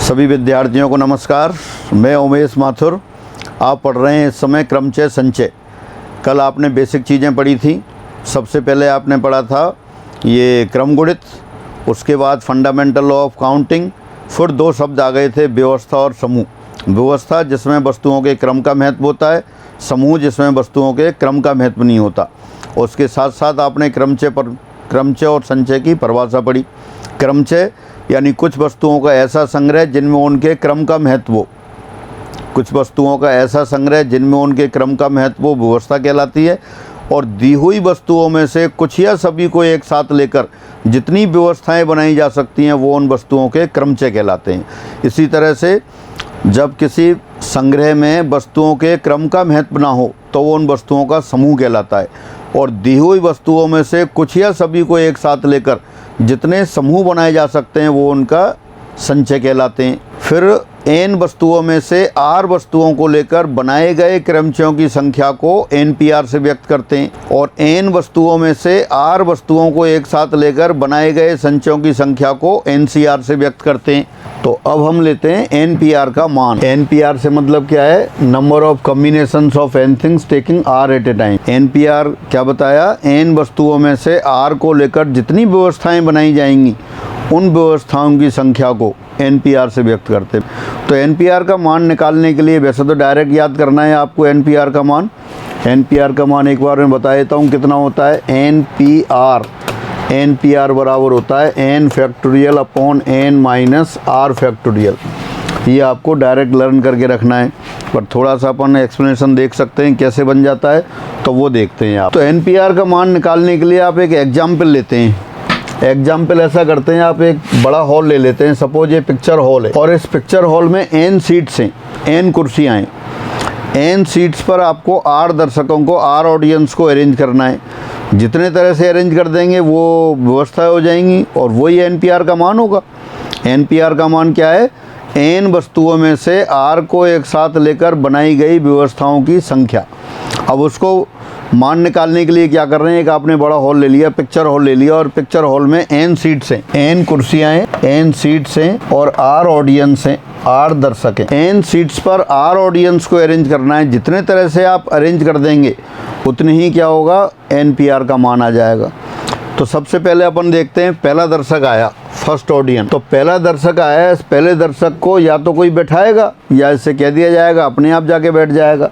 सभी विद्यार्थियों को नमस्कार। मैं उमेश माथुर। आप पढ़ रहे हैं इस समय क्रमचय संचय। कल आपने बेसिक चीज़ें पढ़ी थी। सबसे पहले आपने पढ़ा था ये क्रमगुणित, उसके बाद फंडामेंटल लॉ ऑफ काउंटिंग, फिर दो शब्द आ गए थे व्यवस्था और समूह। व्यवस्था जिसमें वस्तुओं के क्रम का महत्व होता है, समूह जिसमें वस्तुओं के क्रम का महत्व नहीं होता। उसके साथ साथ आपने क्रमचय और संचय की परिभाषा पढ़ी। क्रमचय यानी कुछ वस्तुओं का ऐसा संग्रह जिनमें उनके क्रम का महत्व हो, कुछ वस्तुओं का ऐसा संग्रह जिनमें उनके क्रम का महत्व हो व्यवस्था कहलाती है। और दी हुई वस्तुओं में से कुछ या सभी को एक साथ लेकर जितनी व्यवस्थाएं बनाई जा सकती हैं वो उन वस्तुओं के क्रमचय कहलाते हैं। इसी तरह से जब किसी संग्रह में वस्तुओं के क्रम का महत्व ना हो तो वो उन वस्तुओं का समूह कहलाता है। और दी हुई वस्तुओं में से कुछ या सभी को एक साथ लेकर जितने समूह बनाए जा सकते हैं वो उनका संचय कहलाते हैं। फिर n वस्तुओं में से r वस्तुओं को लेकर बनाए गए क्रमचयों की संख्या को NPR से व्यक्त करते हैं, और n वस्तुओं में से r वस्तुओं को एक साथ लेकर बनाए गए संचयों की संख्या को NCR से व्यक्त करते हैं। तो अब हम लेते हैं NPR का मान। NPR से मतलब क्या है? Number of combinations of n things taking r at a time. NPR क्या बताया? n वस्तुओं में से r को लेकर जितनी व्यवस्थाएं बनाई जाएंगी उन व्यवस्थाओं की संख्या को NPR से व्यक्त करते हैं। तो NPR का मान निकालने के लिए वैसे तो डायरेक्ट याद करना है आपको NPR का मान। NPR का मान एक बार मैं बता देता हूँ कितना होता है। NPR बराबर होता है n factorial upon n minus r factorial. ये आपको डायरेक्ट लर्न करके रखना है, पर थोड़ा सा अपन एक्सप्लेनेशन देख सकते हैं कैसे बन जाता है, तो वो देखते हैं आप। तो NPR का मान निकालने के लिए आप एक एग्जाम्पल लेते हैं। एग्जाम्पल ऐसा करते हैं, आप एक बड़ा हॉल ले लेते हैं। सपोज ये पिक्चर हॉल है और इस पिक्चर हॉल में n सीट्स हैं, n कुर्सियाँ हैं। n सीट्स पर आपको r दर्शकों को, r ऑडियंस को अरेंज करना है। जितने तरह से अरेंज कर देंगे वो व्यवस्था हो जाएंगी और वही NPR का मान होगा। NPR का मान क्या है? n वस्तुओं में से r को एक साथ लेकर बनाई गई व्यवस्थाओं की संख्या। अब उसको मान निकालने के लिए क्या कर रहे हैं? एक आपने बड़ा हॉल ले लिया, पिक्चर हॉल ले लिया, और पिक्चर हॉल में n सीट्स हैं, n कुर्सियाँ हैं, n सीट्स हैं और r ऑडियंस हैं, r दर्शक हैं। n सीट्स पर r ऑडियंस को अरेंज करना है। जितने तरह से आप अरेंज कर देंगे उतने ही क्या होगा? NPR का मान आ जाएगा। तो सबसे पहले अपन देखते हैं, पहला दर्शक आया, फर्स्ट ऑडियंस। तो पहला दर्शक आया, इस पहले दर्शक को या तो कोई बैठाएगा या इससे कह दिया जाएगा अपने आप जाके बैठ जाएगा।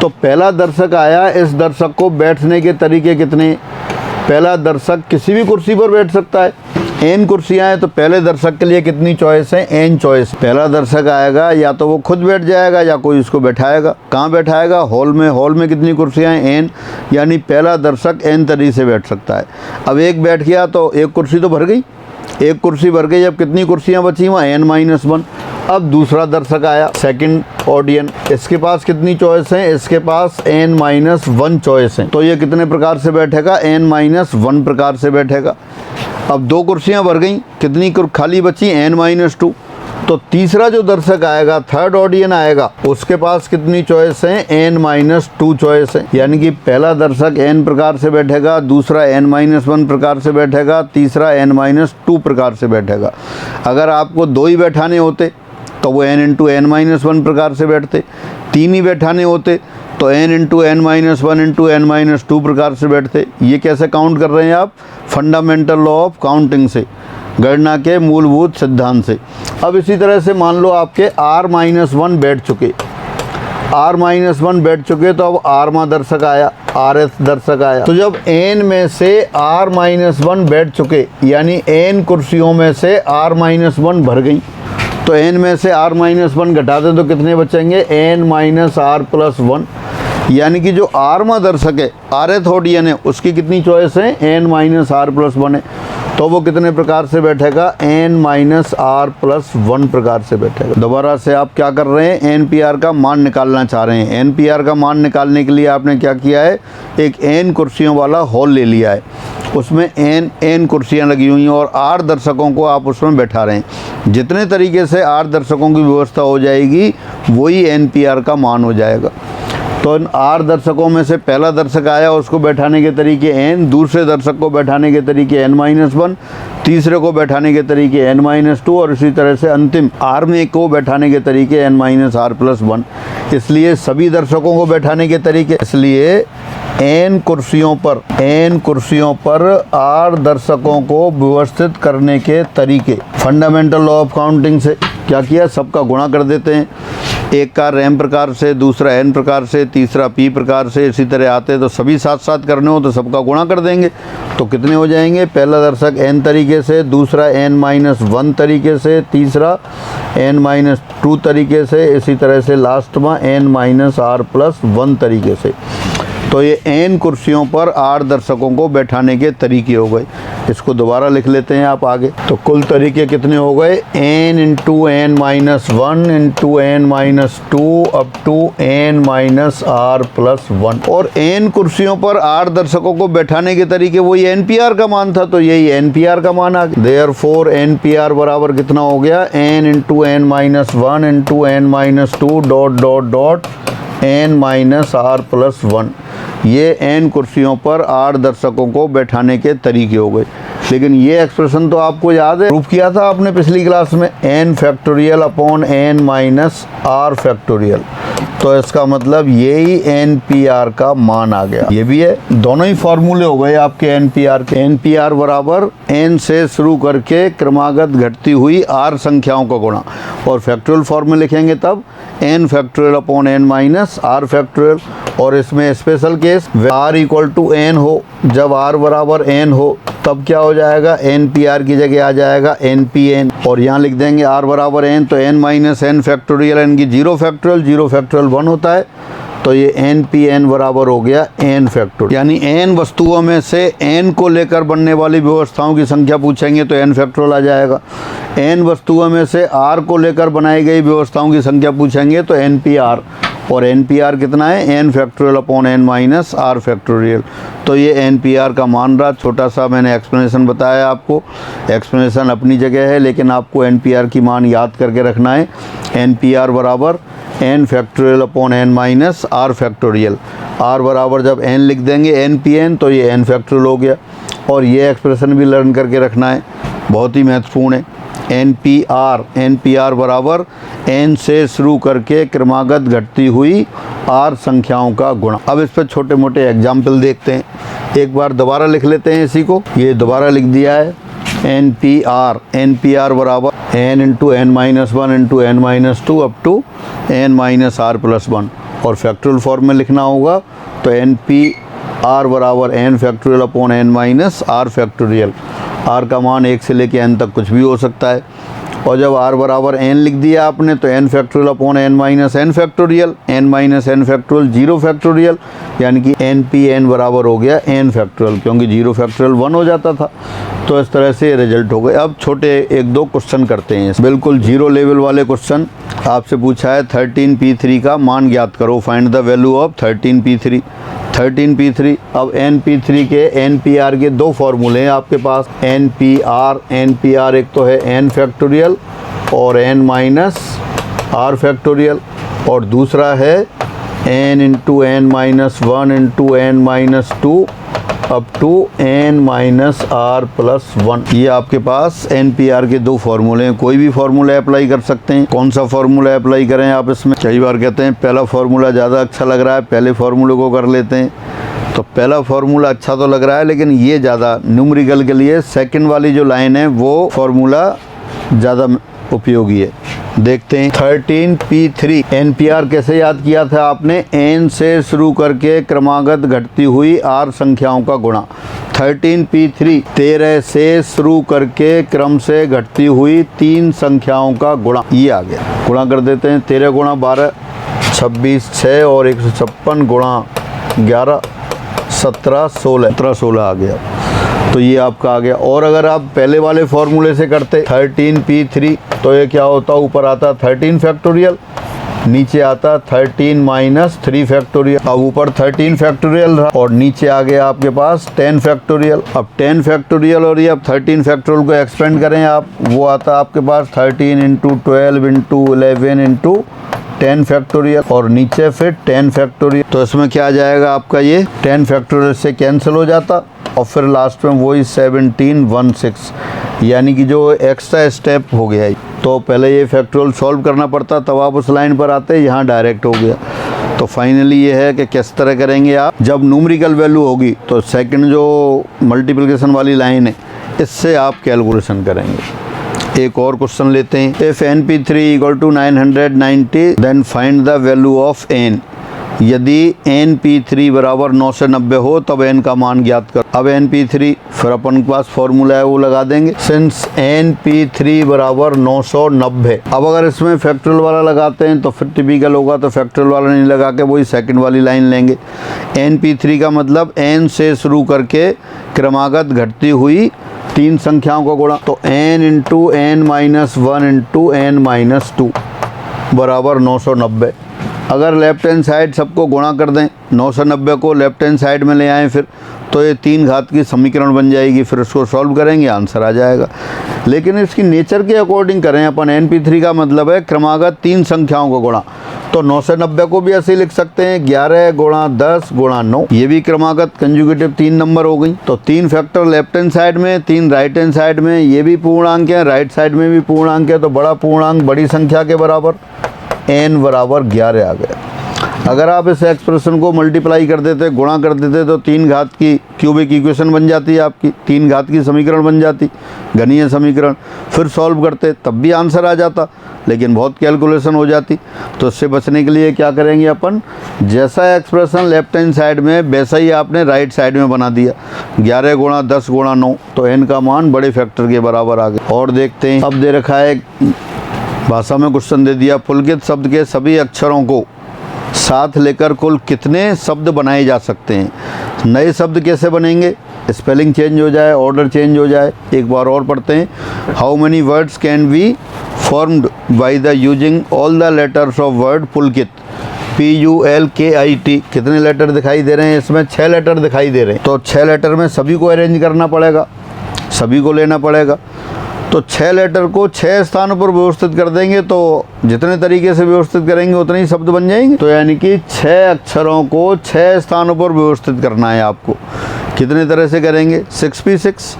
तो पहला दर्शक आया, इस दर्शक को बैठने के तरीके कितने? पहला दर्शक किसी भी कुर्सी पर बैठ सकता है। n कुर्सियाँ हैं तो पहले दर्शक के लिए कितनी चॉइस है? n choice. पहला दर्शक आएगा या तो वो खुद बैठ जाएगा या कोई उसको बैठाएगा। कहाँ बैठाएगा? हॉल में। हॉल में कितनी कुर्सियाँ हैं? n, यानी पहला दर्शक n तरीके से बैठ सकता है। अब एक बैठ गया तो एक कुर्सी तो भर गई, एक कुर्सी भर गई। अब कितनी कुर्सियाँ बची? वहाँ n-1। अब दूसरा दर्शक आया, सेकंड ऑडियंस, इसके पास कितनी चॉइस है? इसके पास n-1 चॉइस है। तो ये कितने प्रकार से बैठेगा? n-1 प्रकार से बैठेगा। अब दो कुर्सियां भर गई, कितनी खाली बची? n-2। तो तीसरा जो दर्शक आएगा, थर्ड ऑडियंस आएगा, उसके पास कितनी चॉइस है? n-2 चॉइस है। यानी कि पहला दर्शक n प्रकार से बैठेगा, दूसरा n-1 प्रकार से बैठेगा, तीसरा n-2 प्रकार से बैठेगा। अगर आपको दो ही बैठाने होते तो वो n-1 प्रकार से बैठते। तीन ही बैठाने होते तो n-1 प्रकार से बैठते। ये कैसे काउंट कर रहे हैं आप? फंडामेंटल लॉ ऑफ काउंटिंग से, गणना के मूलभूत सिद्धांत से। अब इसी तरह से मान लो आपके r-1 बैठ चुके, r-1 बैठ चुके, तो अब r दर्शक आया, rth दर्शक आया। तो जब n में से r-1 बैठ चुके, यानी n कुर्सियों में से r-1 भर गई, तो n में से r-1 घटा दें तो कितने बचेंगे? n-r+1। यानी कि जो r दर्शक है, rth ऑडियंस है, उसकी कितनी चॉइस है? n-r+1 है। तो वो कितने प्रकार से बैठेगा? n-r+1 प्रकार से बैठेगा। दोबारा से आप क्या कर रहे हैं? NPR का मान निकालना चाह रहे हैं। NPR का मान निकालने के लिए आपने क्या किया है? एक n कुर्सियों वाला हॉल ले लिया है, उसमें n कुर्सियां लगी हुई हैं और r दर्शकों को आप उसमें बैठा रहे हैं। जितने तरीके से r दर्शकों की व्यवस्था हो जाएगी वही NPR का मान हो जाएगा। तो इन r दर्शकों में से पहला दर्शक आया, उसको बैठाने के तरीके n, दूसरे दर्शक को बैठाने के तरीके n-1, तीसरे को बैठाने के तरीके n-2 और इसी तरह से अंतिम r में को बैठाने के तरीके n-r+1। इसलिए सभी दर्शकों को बैठाने के तरीके, इसलिए n कुर्सियों पर r दर्शकों को व्यवस्थित करने के तरीके। फंडामेंटल लॉ ऑफ काउंटिंग से क्या किया, सबका गुणा कर देते हैं। एक का m प्रकार से, दूसरा n प्रकार से, तीसरा p प्रकार से, इसी तरह आते तो सभी साथ साथ करने हो तो सबका गुणा कर देंगे। तो कितने हो जाएंगे, पहला दर्शक n तरीके से, दूसरा n-1 तरीके से, तीसरा n-2 तरीके से, इसी तरह से लास्ट में n-r+1 तरीके से। तो ये n कुर्सियों पर r दर्शकों को बैठाने के तरीके हो गए। इसको दोबारा लिख लेते हैं आप आगे। तो कुल तरीके कितने हो गए, n × n-1 × n-2 up to n-r+1। और n कुर्सियों पर r दर्शकों को बैठाने के तरीके वही NPR का मान था, तो यही NPR का मान आ गया। देयरफॉर NPR बराबर कितना हो गया, n × n-1 × n-2 n-r+1। ये n कुर्सियों पर r दर्शकों को बैठाने के तरीके हो गए। लेकिन ये एक्सप्रेशन तो आपको याद है, प्रूफ किया था आपने पिछली क्लास में, n⁴/n-r⁴। तो इसका मतलब यही NPR का मान आ गया। ये भी है, दोनों ही फॉर्मूले हो गए आपके NPR के। NPR बराबर n से शुरू करके क्रमागत घटती हुई r संख्याओं का गुणा, और फैक्टोरियल फॉर्म में लिखेंगे तब n⁴/n-r⁴। और इसमें स्पेशल केस r = n हो, जब r बराबर n हो तब क्या हो जाएगा, NPR की जगह आ जाएगा NPN। और यहाँ लिख देंगे r बराबर n, तो n-n⁴, n की 0 फैक्टोरियल 1 होता है, तो ये NPN बराबर हो गया n फैक्टोरियल। यानी n वस्तुओं में से n को लेकर बनने वाली व्यवस्थाओं की संख्या पूछेंगे तो n फैक्टोरियल आ जाएगा। n वस्तुओं में से r को लेकर बनाई गई व्यवस्थाओं की संख्या पूछेंगे तो NPR, और NPR कितना है, n⁴/n-r⁴। तो ये NPR का मान रहा। छोटा सा मैंने एक्सप्लेनेशन बताया आपको, एक्सप्लेनेशन अपनी जगह है, लेकिन आपको NPR की मान याद करके रखना है। NPR बराबर n⁴/n-r⁴। r बराबर जब n लिख देंगे NPN तो ये n फैक्टोरियल हो गया। और ये एक्सप्रेशन भी लर्न करके रखना है, बहुत ही महत्वपूर्ण है। NPR बराबर n से शुरू करके क्रमागत घटती हुई r संख्याओं का गुणा। अब इस पर छोटे मोटे एग्जाम्पल देखते हैं। एक बार दोबारा लिख लेते हैं इसी को, ये दोबारा लिख दिया है। NPR बराबर n × n-1 × n-2 up to n-r+1। और फैक्टोरियल फॉर्म में लिखना होगा तो NPR बराबर n⁴/n-r⁴। r का मान 1 से लेके n तक कुछ भी हो सकता है। और जब r बराबर n लिख दिया आपने तो n⁴/n-n⁴, n-n⁴ 0 फैक्टोरियल, यानी कि NPN बराबर हो गया n फैक्टोरियल, क्योंकि 0 फैक्टोरियल 1 हो जाता था। तो इस तरह से रिजल्ट हो गए। अब छोटे 1-2 क्वेश्चन करते हैं, बिल्कुल जीरो लेवल वाले क्वेश्चन। आपसे पूछा है 13p3 का मान ज्ञात करो, find the value of 13p3। 13p3, अब NP3 के NPR के 2 फॉर्मूले हैं आपके पास। NPR एक तो है n फैक्टोरियल और n-r⁴, और दूसरा है n × n-1 × n-2 up to n-r+1। ये आपके पास NPR के 2 फार्मूले हैं। कोई भी फार्मूला अप्लाई कर सकते हैं। कौन सा फार्मूला अप्लाई करें आप इसमें, कई बार कहते हैं पहला फार्मूला ज़्यादा अच्छा लग रहा है, पहले फार्मूले को कर लेते हैं। तो पहला फार्मूला अच्छा तो लग रहा है, लेकिन ये ज़्यादा न्यूमेरिकल के लिए सेकंड वाली जो लाइन है वो फार्मूला ज़्यादा उपयोगी है। देखते हैं 13p3 NPR कैसे याद किया था आपने, n से शुरू करके क्रमागत घटती हुई r संख्याओं का गुणा। 13p3 13 से शुरू करके क्रम से घटती हुई 3 संख्याओं का गुणा। ये आ गया, गुणा कर देते हैं। 13 × 12 26 6 और 156 × 11 17 16 आ गया। तो ये आपका आ गया। और अगर आप पहले वाले फॉर्मूले से करते 13p3 तो ये क्या होता, ऊपर आता 13 फैक्टोरियल, नीचे आता 13 - 3 फैक्टोरियल। अब ऊपर 13 फैक्टोरियल रहा और नीचे आ गया आपके पास 10 फैक्टोरियल। अब 10 फैक्टोरियल और ये अब 13 फैक्टोरियल को एक्सपेंड करें आप, वो आता आपके पास 13 × 12 × 11 × 10 फैक्टोरियल और नीचे फिर 10 फैक्टोरियल। तो इसमें क्या आ जाएगा आपका, ये 10 फैक्टोरियल से कैंसिल हो जाता और फिर लास्ट में वही 1716, यानी कि जो एक्स्ट्रा स्टेप हो गया। तो पहले ये फैक्टोरियल सॉल्व करना पड़ता, तब आप उस लाइन पर आते, यहाँ डायरेक्ट हो गया। तो फाइनली ये है कि किस तरह करेंगे आप, जब न्यूमेरिकल वैल्यू होगी तो सेकंड जो मल्टीप्लिकेशन वाली लाइन है इससे आप कैलकुलेशन करेंगे। एक और क्वेश्चन लेते हैं। If NP3 equal to 990 then find the value of n। यदि NP3 बराबर 9 से 90 हो तब n का मान ज्ञात कर। अब NP3 फिर अपन के पास फॉर्मूला है वो लगा देंगे। सिंस NP3 बराबर 990, अब अगर इसमें फैक्टोरियल वाला लगाते हैं तो फिर टिपिकल होगा, तो फैक्टोरियल वाला नहीं लगा के वही सेकंड वाली लाइन लेंगे। NP3 का मतलब n से शुरू करके क्रमागत घटती हुई 3 संख्याओं का गुणा, तो n into n minus 1 into n minus 2 बराबर 990। अगर लेफ्ट हैंड साइड सबको गुणा कर दें, 990 को लेफ्ट हैंड साइड में ले आएँ फिर, तो ये 3 घात की समीकरण बन जाएगी। फिर उसको सॉल्व करेंगे, आंसर आ जाएगा। लेकिन इसकी नेचर के अकॉर्डिंग करें अपन, NP3 का मतलब है क्रमागत 3 संख्याओं को गुणा, तो 9 से 90 को भी ऐसे ही लिख सकते हैं, 11 गुणा 10 गुणा 9, ये भी क्रमागत कंजुगेटिव 3 नंबर हो गई। तो 3 फैक्टर लेफ्ट हैंड साइड में, 3 राइट हैंड साइड में, ये भी पूर्णांक है, राइट साइड में भी पूर्णांक है, तो बड़ा पूर्णांक बड़ी संख्या के बराबर n बराबर 11 आ गया। अगर आप इस एक्सप्रेशन को मल्टीप्लाई कर देते, गुणा कर देते, तो 3 घात की क्यूबिक इक्वेशन बन जाती है आपकी, 3 घात की समीकरण बन जाती, घनीय समीकरण। फिर सॉल्व करते तब भी आंसर आ जाता, लेकिन बहुत कैलकुलेशन हो जाती। तो इससे बचने के लिए क्या करेंगे अपन, जैसा एक्सप्रेशन लेफ्ट हैंड साइड में वैसा ही आपने राइट साइड में बना दिया, 11 गुणा 10 गुणा 9, तो n का मान बड़े फैक्टर के बराबर आ गया। और देखते हैं, अब दे रखा है भाषा में क्वेश्चन दे दिया, पुलकित शब्द के सभी अक्षरों को साथ लेकर कुल कितने शब्द बनाए जा सकते हैं। नए शब्द कैसे बनेंगे, स्पेलिंग चेंज हो जाए, ऑर्डर चेंज हो जाए। एक बार और पढ़ते हैं। How many words can be formed by the using all the letters of word Pulkit, PULKIT। कितने लेटर दिखाई दे रहे हैं इसमें, 6 लेटर दिखाई दे रहे हैं। तो 6 लेटर में सभी को अरेंज करना पड़ेगा, सभी को लेना पड़ेगा। तो 6 लेटर को 6 स्थानों पर व्यवस्थित कर देंगे, तो जितने तरीके से व्यवस्थित करेंगे उतने ही शब्द बन जाएंगे। तो यानी कि 6 अक्षरों को 6 स्थानों पर व्यवस्थित करना है आपको। कितने तरह से करेंगे, 6p6।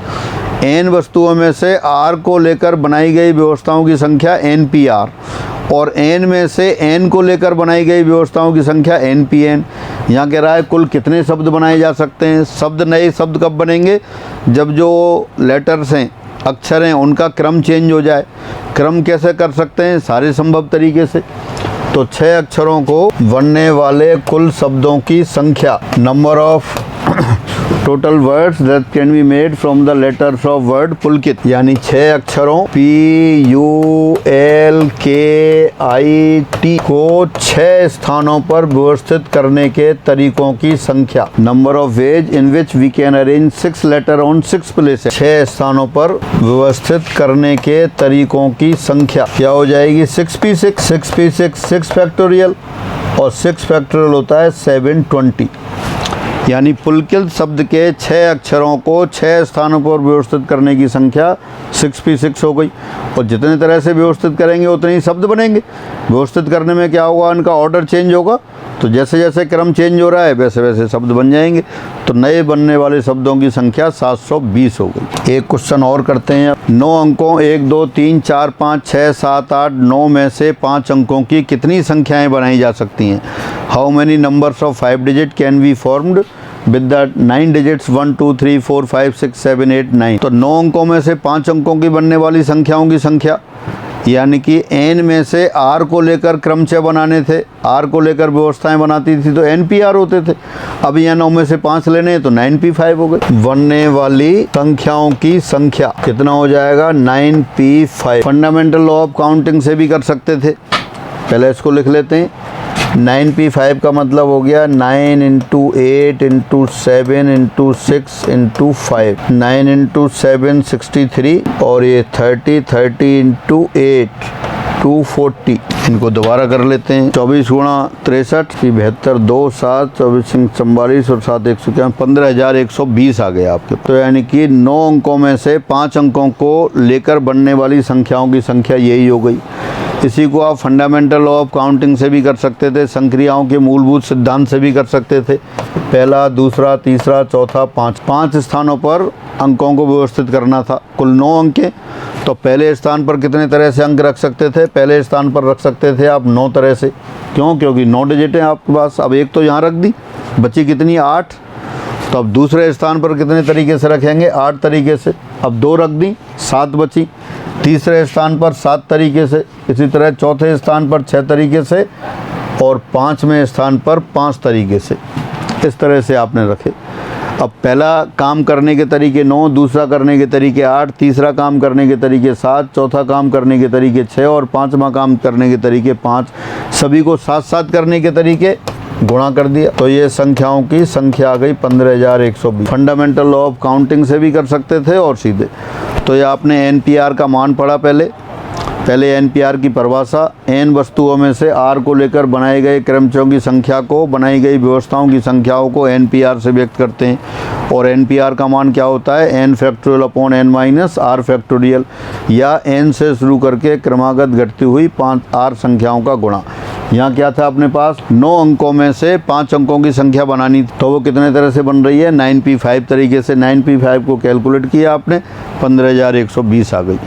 n वस्तुओं में से r को लेकर बनाई गई व्यवस्थाओं की संख्या NPR, और n में से n को लेकर बनाई गई व्यवस्थाओं की संख्या NPN। यहाँ कह रहा है कुल कितने शब्द बनाए जा सकते हैं। शब्द, नए शब्द कब बनेंगे, जब जो लेटर्स हैं, अक्षर हैं, उनका क्रम चेंज हो जाए। क्रम कैसे कर सकते हैं, सारे संभव तरीके से। तो 6 अक्षरों को बनने वाले कुल शब्दों की संख्या, number of total words that can be made from the letters of word Pulkit, यानी 6 अक्षरों PULKIT को 6 स्थानों पर व्यवस्थित करने के तरीकों की संख्या, number of ways in which we can arrange 6 letter on 6 places. 6 स्थानों पर व्यवस्थित करने के तरीकों की संख्या क्या हो जाएगी, 6p6। 6p6 6 फैक्टोरियल, और 6 फैक्टोरियल होता है 720। यानी पुलकित शब्द के 6 अक्षरों को 6 स्थानों पर व्यवस्थित करने की संख्या 6p6 हो गई। और जितने तरह से व्यवस्थित करेंगे उतने ही शब्द बनेंगे। व्यवस्थित करने में क्या होगा, उनका ऑर्डर चेंज होगा, तो जैसे जैसे क्रम चेंज हो रहा है वैसे वैसे शब्द बन जाएंगे। तो नए बनने वाले शब्दों की संख्या 720 हो गई। एक क्वेश्चन और करते हैं। 9 अंकों 1 2 3 4 5 6 7 8 9 में से 5 अंकों की कितनी संख्याएं बनाई जा सकती हैं। How many numbers of 5 digit can be formed with the 9 digits 1 2 3 4 5 6 7 8 9। तो 9 अंकों में से 5 अंकों की बनने वाली संख्याओं की संख्या, यानी कि n में से r को लेकर क्रमचय बनाने थे, r को लेकर व्यवस्थाएं बनाती थी, तो NPR होते थे। अब यहाँ 9 में से 5 लेने हैं तो 9p5 हो गए। बनने वाली संख्याओं की संख्या कितना हो जाएगा, 9p5। Fundamental law of counting से भी कर सकते थे, पहले इसको लिख लेते हैं। 9p5 का मतलब हो गया 9 into 8 into 7 into 6 into 5। 9 into 7 63, और ये 30 इंटू 8 240। इनको दोबारा कर लेते हैं। 24 गुणा 63 72 2 7 24 44 और 7 151 15,120 आ गया आपके। तो यानी कि 9 अंकों में से 5 अंकों को लेकर बनने वाली संख्याओं की संख्या यही हो गई। इसी को आप फंडामेंटल लॉ ऑफ काउंटिंग से भी कर सकते थे, संक्रियाओं के मूलभूत सिद्धांत से भी कर सकते थे। पहला, दूसरा, तीसरा, चौथा, पाँच स्थानों पर अंकों को व्यवस्थित करना था। कुल 9 अंक हैं, तो पहले स्थान पर कितने तरह से अंक रख सकते थे? पहले स्थान पर रख सकते थे आप 9 तरह से। क्यों? क्योंकि 9 डिजिट हैं आपके पास। अब एक तो यहाँ रख दी, बची कितनी? 8। तो अब दूसरे स्थान पर कितने तरीके से रखेंगे? 8 तरीके से। अब 2 रख दी, 7 बची। तीसरे स्थान पर 7 तरीके से, इसी तरह चौथे स्थान पर 6 तरीके से, और 5वें स्थान पर 5 तरीके से। इस तरह से आपने रखे। अब पहला काम करने के तरीके 9, दूसरा करने के तरीके 8, तीसरा काम करने के तरीके 7, चौथा काम करने के तरीके 6 और 5वां काम करने के तरीके 5। सभी को 7-7 करने के तरीके गुणा कर दिया, तो ये संख्याओं की संख्या आ गई 15,120। फंडामेंटल लॉ ऑफ काउंटिंग से भी कर सकते थे और सीधे। तो ये आपने एनपीआर का मान पढ़ा। पहले एनपीआर की परिभाषा, एन वस्तुओं में से आर को लेकर बनाए गए क्रमचयों की संख्या को, बनाई गई व्यवस्थाओं की संख्याओं को एनपीआर से व्यक्त करते हैं। और एनपीआर का मान क्या होता है? N factorial upon N minus R factorial, या एन से शुरू करके क्रमागत घटती हुई 5 आर संख्याओं का गुणा। यहाँ क्या था अपने पास? 9 अंकों में से 5 अंकों की संख्या बनानी, तो वो कितने तरह से बन रही है? 9p5 तरीके से। 9p5 को कैलकुलेट किया आपने, 15,120 आ गई।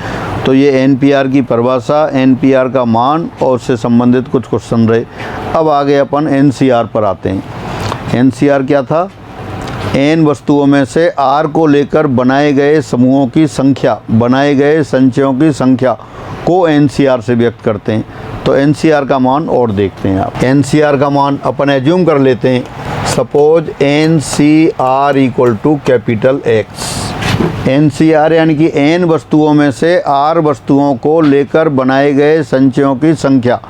तो ये एनपीआर की परिभाषा, एनपीआर का मान और उससे संबंधित कुछ क्वेश्चन रहे। अब आगे अपन एनसीआर पर आते हैं। एनसीआर क्या था? एन वस्तुओं में से आर को लेकर बनाए गए समूहों की संख्या, बनाए गए संचयों की संख्या को एनसीआर से व्यक्त करते हैं। तो एनसीआर का मान और देखते हैं आप। एनसीआर का मान अपन एज्यूम कर लेते हैं, suppose NCR equal to capital X. NCR यानी कि एन वस्तुओं में से आर वस्तुओं को लेकर बनाए गए संचयों की संख्या,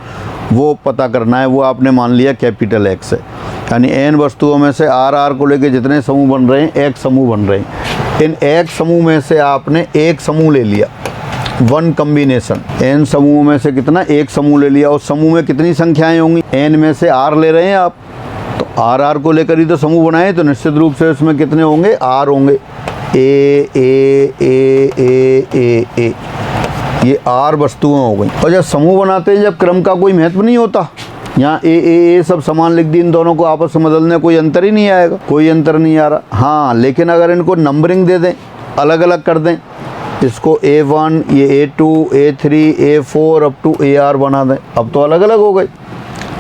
वो पता करना है। वो आपने मान लिया कैपिटल एक्स है, यानी एन वस्तुओं में से आर को लेकर जितने समूह बन रहे हैं, एक समूह बन रहे हैं। इन एक समूह में से आपने एक समूह ले लिया, वन कम्बिनेशन। एन समूह में से कितना? एक समूह ले लिया। उस समूह में कितनी संख्याएं होंगी? एन में से आर ले रहे हैं आप, तो आर को लेकर ही तो समूह बनाए, तो निश्चित रूप से उसमें कितने होंगे? आर होंगे। ए ए ए ए ए ए, ये आर वस्तुएं हो गई। और जब समूह बनाते हैं, जब क्रम का कोई महत्व नहीं होता, यहाँ ए सब समान लिख दी, इन दोनों को आपस में बदलने कोई अंतर ही नहीं आएगा, कोई अंतर नहीं आ रहा। हाँ, लेकिन अगर इनको नंबरिंग दे दें, अलग अलग कर दें, इसको A1, ये A2, A3, A4 up to AR बना दें, अब तो अलग अलग हो गए।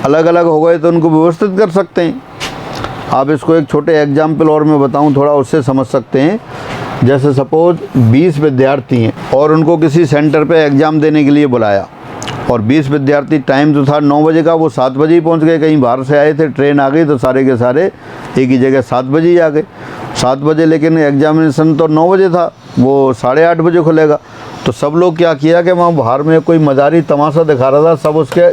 अलग अलग हो गए तो उनको व्यवस्थित कर सकते हैं। आप इसको एक छोटे एग्जाम्पल और मैं बताऊं, थोड़ा उससे समझ सकते हैं। जैसे सपोज 20 विद्यार्थी हैं और उनको किसी सेंटर पे एग्ज़ाम देने के लिए बुलाया, और 20 विद्यार्थी, टाइम तो था 9 बजे का, वो 7 बजे ही पहुंच गए। कहीं बाहर से आए थे, ट्रेन आ गई, तो सारे के सारे एक ही जगह 7 बजे ही आ गए। 7 बजे, लेकिन एग्जामिनेशन तो 9 बजे था, वो 8:30 बजे खुलेगा। तो सब लोग क्या किया कि वहाँ बाहर में कोई मजारी तमाशा दिखा रहा था, सब उसके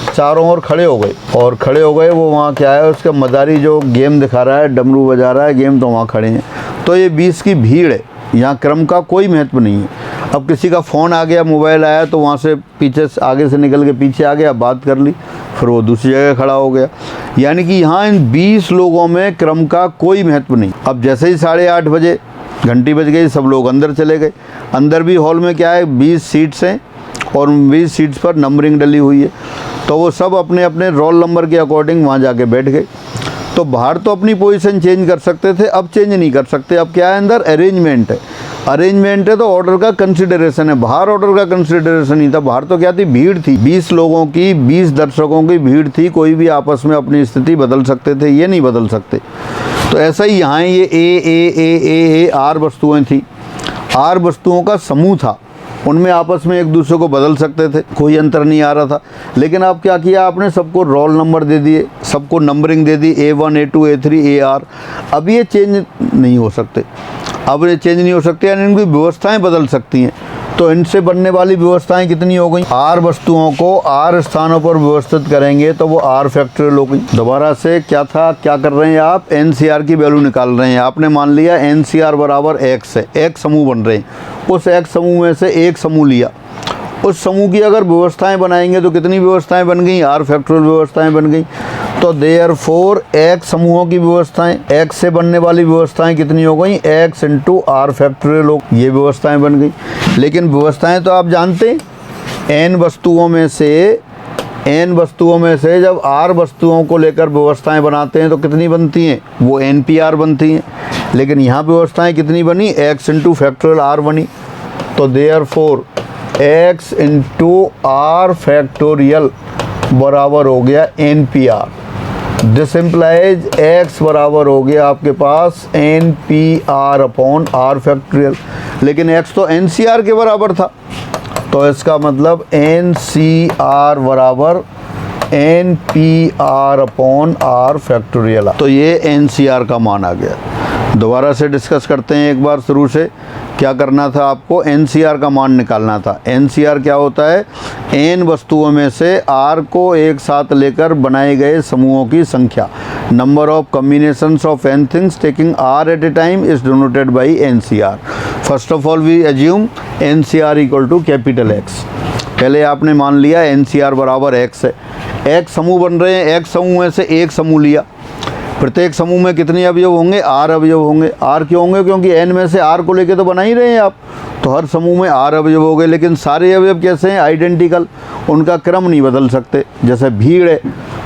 चारों ओर खड़े हो गए। और खड़े हो गए, वो वहाँ क्या है, उसका मदारी जो गेम दिखा रहा है, डमरू बजा रहा है गेम, तो वहाँ खड़े हैं। तो ये 20 की भीड़ है, यहाँ क्रम का कोई महत्व नहीं है। अब किसी का फ़ोन आ गया, मोबाइल आया, तो वहाँ से पीछे से, आगे से निकल के पीछे आ गया, बात कर ली, फिर वो दूसरी जगह खड़ा हो गया। यानी कि यहाँ इन 20 लोगों में क्रम का कोई महत्व नहीं। अब जैसे ही 8:30 बजे घंटी बज गई, सब लोग अंदर चले गए। अंदर भी हॉल में क्या है, 20 सीट्स हैं और 20 सीट्स पर नंबरिंग डली हुई है, तो वो सब अपने अपने रोल नंबर के अकॉर्डिंग वहाँ जाके बैठ गए। तो बाहर तो अपनी पोजीशन चेंज कर सकते थे, अब चेंज नहीं कर सकते। अब क्या है, अंदर अरेंजमेंट है। अरेंजमेंट है तो ऑर्डर का कंसिडरेशन है, बाहर ऑर्डर का कंसिडरेशन नहीं था। बाहर तो क्या थी, भीड़ थी, 20 लोगों की, 20 दर्शकों की भीड़ थी। कोई भी आपस में अपनी स्थिति बदल सकते थे, ये नहीं बदल सकते। तो ऐसा ही यहाँ ये ए आर वस्तुएं थी, आर वस्तुओं का समूह था, उनमें आपस में एक दूसरे को बदल सकते थे, कोई अंतर नहीं आ रहा था। लेकिन अब क्या किया आपने, सबको रोल नंबर दे दिए, सबको नंबरिंग दे दी, A1, A2, A3, AR। अब ये चेंज नहीं हो सकते, अब ये चेंज नहीं हो सकते, यानी इनकी व्यवस्थाएं बदल सकती हैं। तो इनसे बनने वाली व्यवस्थाएं कितनी हो गई? आर वस्तुओं को आर स्थानों पर व्यवस्थित करेंगे तो वो आर फैक्टोरियल हो गई। दोबारा से क्या था, क्या कर रहे हैं आप, एनसीआर की वैल्यू निकाल रहे हैं। आपने मान लिया एनसीआर बराबर एक्स है, एक समूह बन रहे हैं, उस एक समूह में से एक समूह लिया, उस समूह की अगर व्यवस्थाएं बनाएंगे तो कितनी व्यवस्थाएं बन गई, आर फैक्टोरियल व्यवस्थाएं बन गई। तो देयरफॉर एक समूहों की व्यवस्थाएं, एक से बनने वाली व्यवस्थाएं कितनी हो गई, एक्स इंटू आर फैक्टोरियल, ये व्यवस्थाएं बन गई। लेकिन व्यवस्थाएं तो आप जानते हैं n वस्तुओं में से जब r वस्तुओं को लेकर व्यवस्थाएं बनाते हैं तो कितनी बनती हैं, वो NPR बनती हैं। लेकिन यहाँ व्यवस्थाएं कितनी बनी, x इंटू फैक्टोरियल r बनी। तो therefore x into r factorial बराबर हो गया NPR। दिस इम्प्लाइज x बराबर हो गया आपके पास NPR अपॉन r फैक्टोरियल। लेकिन x तो NCR के बराबर था, तो इसका मतलब NCR बराबर NPR अपॉन r फैक्टोरियल। तो ये NCR का मान आ गया। दोबारा से डिस्कस करते हैं एक बार शुरू से। क्या करना था आपको, NCR का मान निकालना था। NCR क्या होता है, n वस्तुओं में से r को एक साथ लेकर बनाए गए समूहों की संख्या। Number of combinations of n things taking r at a time is denoted by NCR। First of all we assume NCR equal to capital X। पहले आपने मान लिया NCR बराबर x है। x समूह बन रहे हैं, x समूह में से एक समूह लिया। प्रत्येक समूह में कितने अवयव होंगे, r अवयव होंगे। r क्यों होंगे, क्योंकि n में से r को लेके तो बना ही रहे हैं आप, तो हर समूह में r अवयव हो गए। लेकिन सारे अवयव कैसे हैं, आइडेंटिकल, उनका क्रम नहीं बदल सकते। जैसे भीड़ है,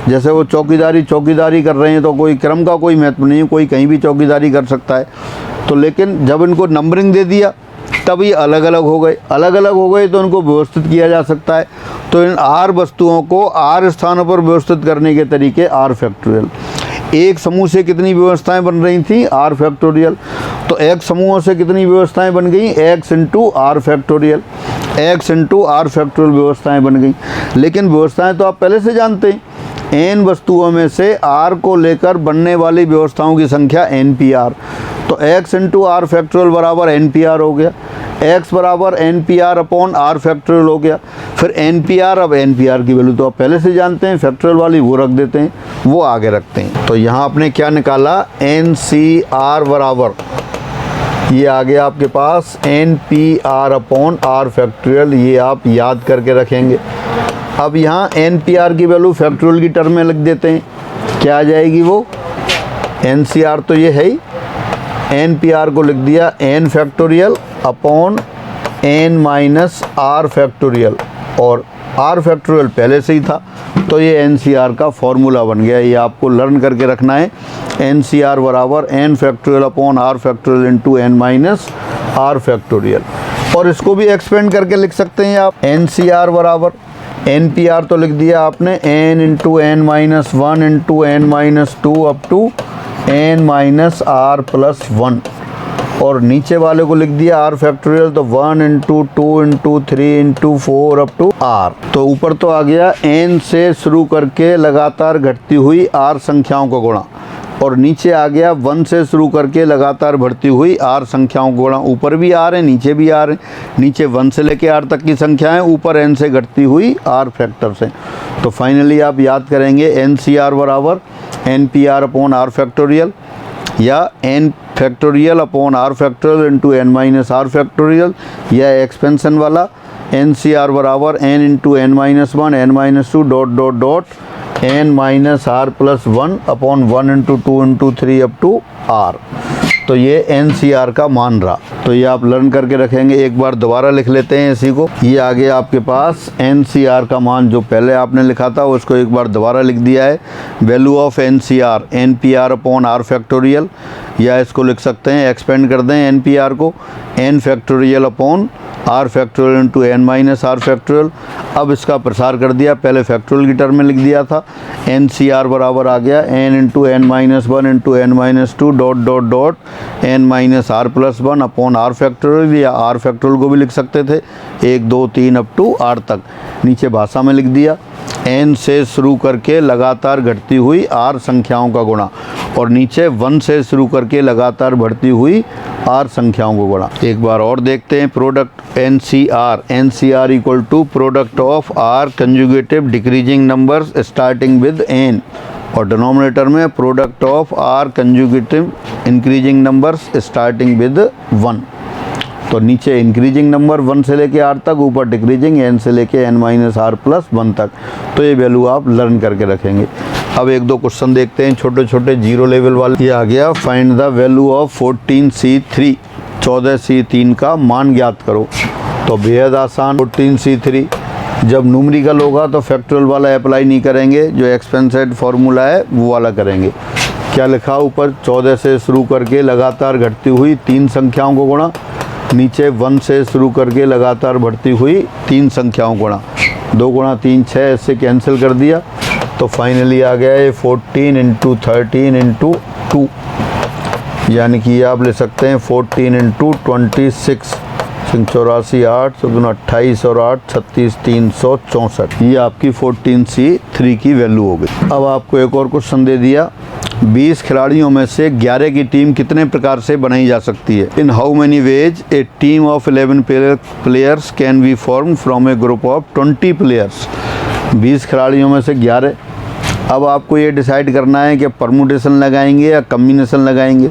जैसे वो चौकीदारी कर रहे हैं, तो कोई क्रम का कोई महत्व नहीं है, कोई कहीं भी चौकीदारी कर सकता है। तो लेकिन जब इनको नंबरिंग दे दिया तब ये अलग अलग हो गए तो इनको व्यवस्थित किया जा सकता है। तो इन r वस्तुओं को r स्थानों पर व्यवस्थित करने के तरीके r फैक्टोरियल। एक समूह से कितनी व्यवस्थाएं बन रही थी, r फैक्टोरियल। तो एक समूहों से कितनी व्यवस्थाएं बन गई, x into r factorial. x into r factorial व्यवस्थाएं बन गई। लेकिन व्यवस्थाएं तो आप पहले से जानते हैं, n वस्तुओं में से r को लेकर बनने वाली व्यवस्थाओं की संख्या NPR। तो x इंटू r फैक्टोरियल बराबर NPR हो गया। x बराबर NPR अपॉन r फैक्टोरियल हो गया। फिर NPR, अब NPR की वैल्यू तो आप पहले से जानते हैं, फैक्टोरियल वाली वो रख देते हैं, वो आगे रखते हैं। तो यहाँ आपने क्या निकाला, NCR बराबर, ये आ गया आपके पास NPR अपॉन r फैक्टोरियल। ये आप याद करके रखेंगे। अब यहाँ NPR की वैल्यू फैक्टोरियल की टर्म में लिख देते हैं। क्या आ जाएगी वो, NCR तो ये है ही, NPR को लिख दिया n factorial upon n minus r factorial, और r फैक्टोरियल पहले से ही था, तो ये NCR का फॉर्मूला बन गया। ये आपको लर्न करके रखना है। NCR बराबर n factorial upon r factorial into n minus r factorial. और इसको भी एक्सपेंड करके लिख सकते हैं आप। NCR बराबर NPR तो लिख दिया आपने n into n minus 1 into n minus 2 up to n minus r plus 1, और नीचे वाले को लिख दिया r फैक्टोरियल, तो 1 into 2 into 3 into 4 up to r। तो ऊपर तो आ गया n से शुरू करके लगातार घटती हुई r संख्याओं को गुणा, और नीचे आ गया 1 से शुरू करके लगातार बढ़ती हुई r संख्याओं को गुणा। ऊपर भी r है, नीचे भी r है। नीचे 1 से लेके r तक की संख्याएं, ऊपर n से घटती हुई r फैक्टर से। तो फाइनली आप याद करेंगे NCR बराबर NPR अपॉन r फैक्टोरियल, या n factorial upon r factorial into n minus r factorial, या एक्सपेंशन वाला NCR बराबर n into n minus 1 n minus 2 dot dot dot n minus r plus 1 upon 1 into 2 into 3 up to r। तो ये NCR का मान रहा। तो ये आप लर्न करके रखेंगे। एक बार दोबारा लिख लेते हैं इसी को। ये आगे आपके पास NCR का मान जो पहले आपने लिखा था उसको एक बार दोबारा लिख दिया है। Value of NCR NPR upon r factorial, या इसको लिख सकते हैं, एक्सपेंड कर दें NPR को, n factorial upon r factorial into n minus r factorial. अब इसका प्रसार कर दिया, पहले फैक्टोरियल की टर्म में लिख दिया था। NCR बराबर आ गया n into n minus 1 into n minus 2 dot dot dot n minus r plus 1 upon r factorial, या r फैक्टोरियल को भी लिख सकते थे 1 2 3 अप टू r तक। नीचे भाषा में लिख दिया n से शुरू करके लगातार घटती हुई r संख्याओं का गुणा, और नीचे 1 से शुरू करके लगातार बढ़ती हुई r संख्याओं को गुणा। एक बार और देखते हैं। Product NCR equal to product of r conjugative decreasing numbers starting with n, और डिनोमिनेटर में product of r conjugative increasing numbers starting with 1। तो नीचे इंक्रीजिंग नंबर 1 से लेके r तक, ऊपर डिक्रीजिंग n से लेके n माइनस r प्लस 1 तक। तो ये वैल्यू आप लर्न करके रखेंगे। अब एक दो क्वेश्चन देखते हैं छोटे छोटे जीरो लेवल वाले। ये आ गया, find the value of 14C3, 14C3 का मान ज्ञात करो। तो बेहद आसान। 14C3 जब न्यूमेरिकल होगा तो फैक्टोरियल वाला अप्लाई नहीं करेंगे, जो एक्सपेंसेड फार्मूला है वो वाला करेंगे। क्या लिखा ऊपर, 14 से शुरू करके लगातार घटती हुई 3 संख्याओं को गुणा, नीचे 1 से शुरू करके लगातार बढ़ती हुई 3 संख्याओं को गुणा, 2 गुणा 3 6, इससे कैंसिल कर दिया तो फाइनली आ गया ये 14 इंटू 13 इंटू 2, यानी कि आप ले सकते हैं 14 इंटू 26, 84 8 28 और 8 36 364। ये आपकी 14C3 की वैल्यू हो गई। अब आपको एक और क्वेश्चन दे दिया, 20 खिलाड़ियों में से 11 की टीम कितने प्रकार से बनाई जा सकती है। In how many ways A team of 11 players can be form from A group of 20 players. 20 खिलाड़ियों में से 11। अब आपको ये डिसाइड करना है कि परमुटेशन लगाएंगे या कम्बिनेशन लगाएंगे।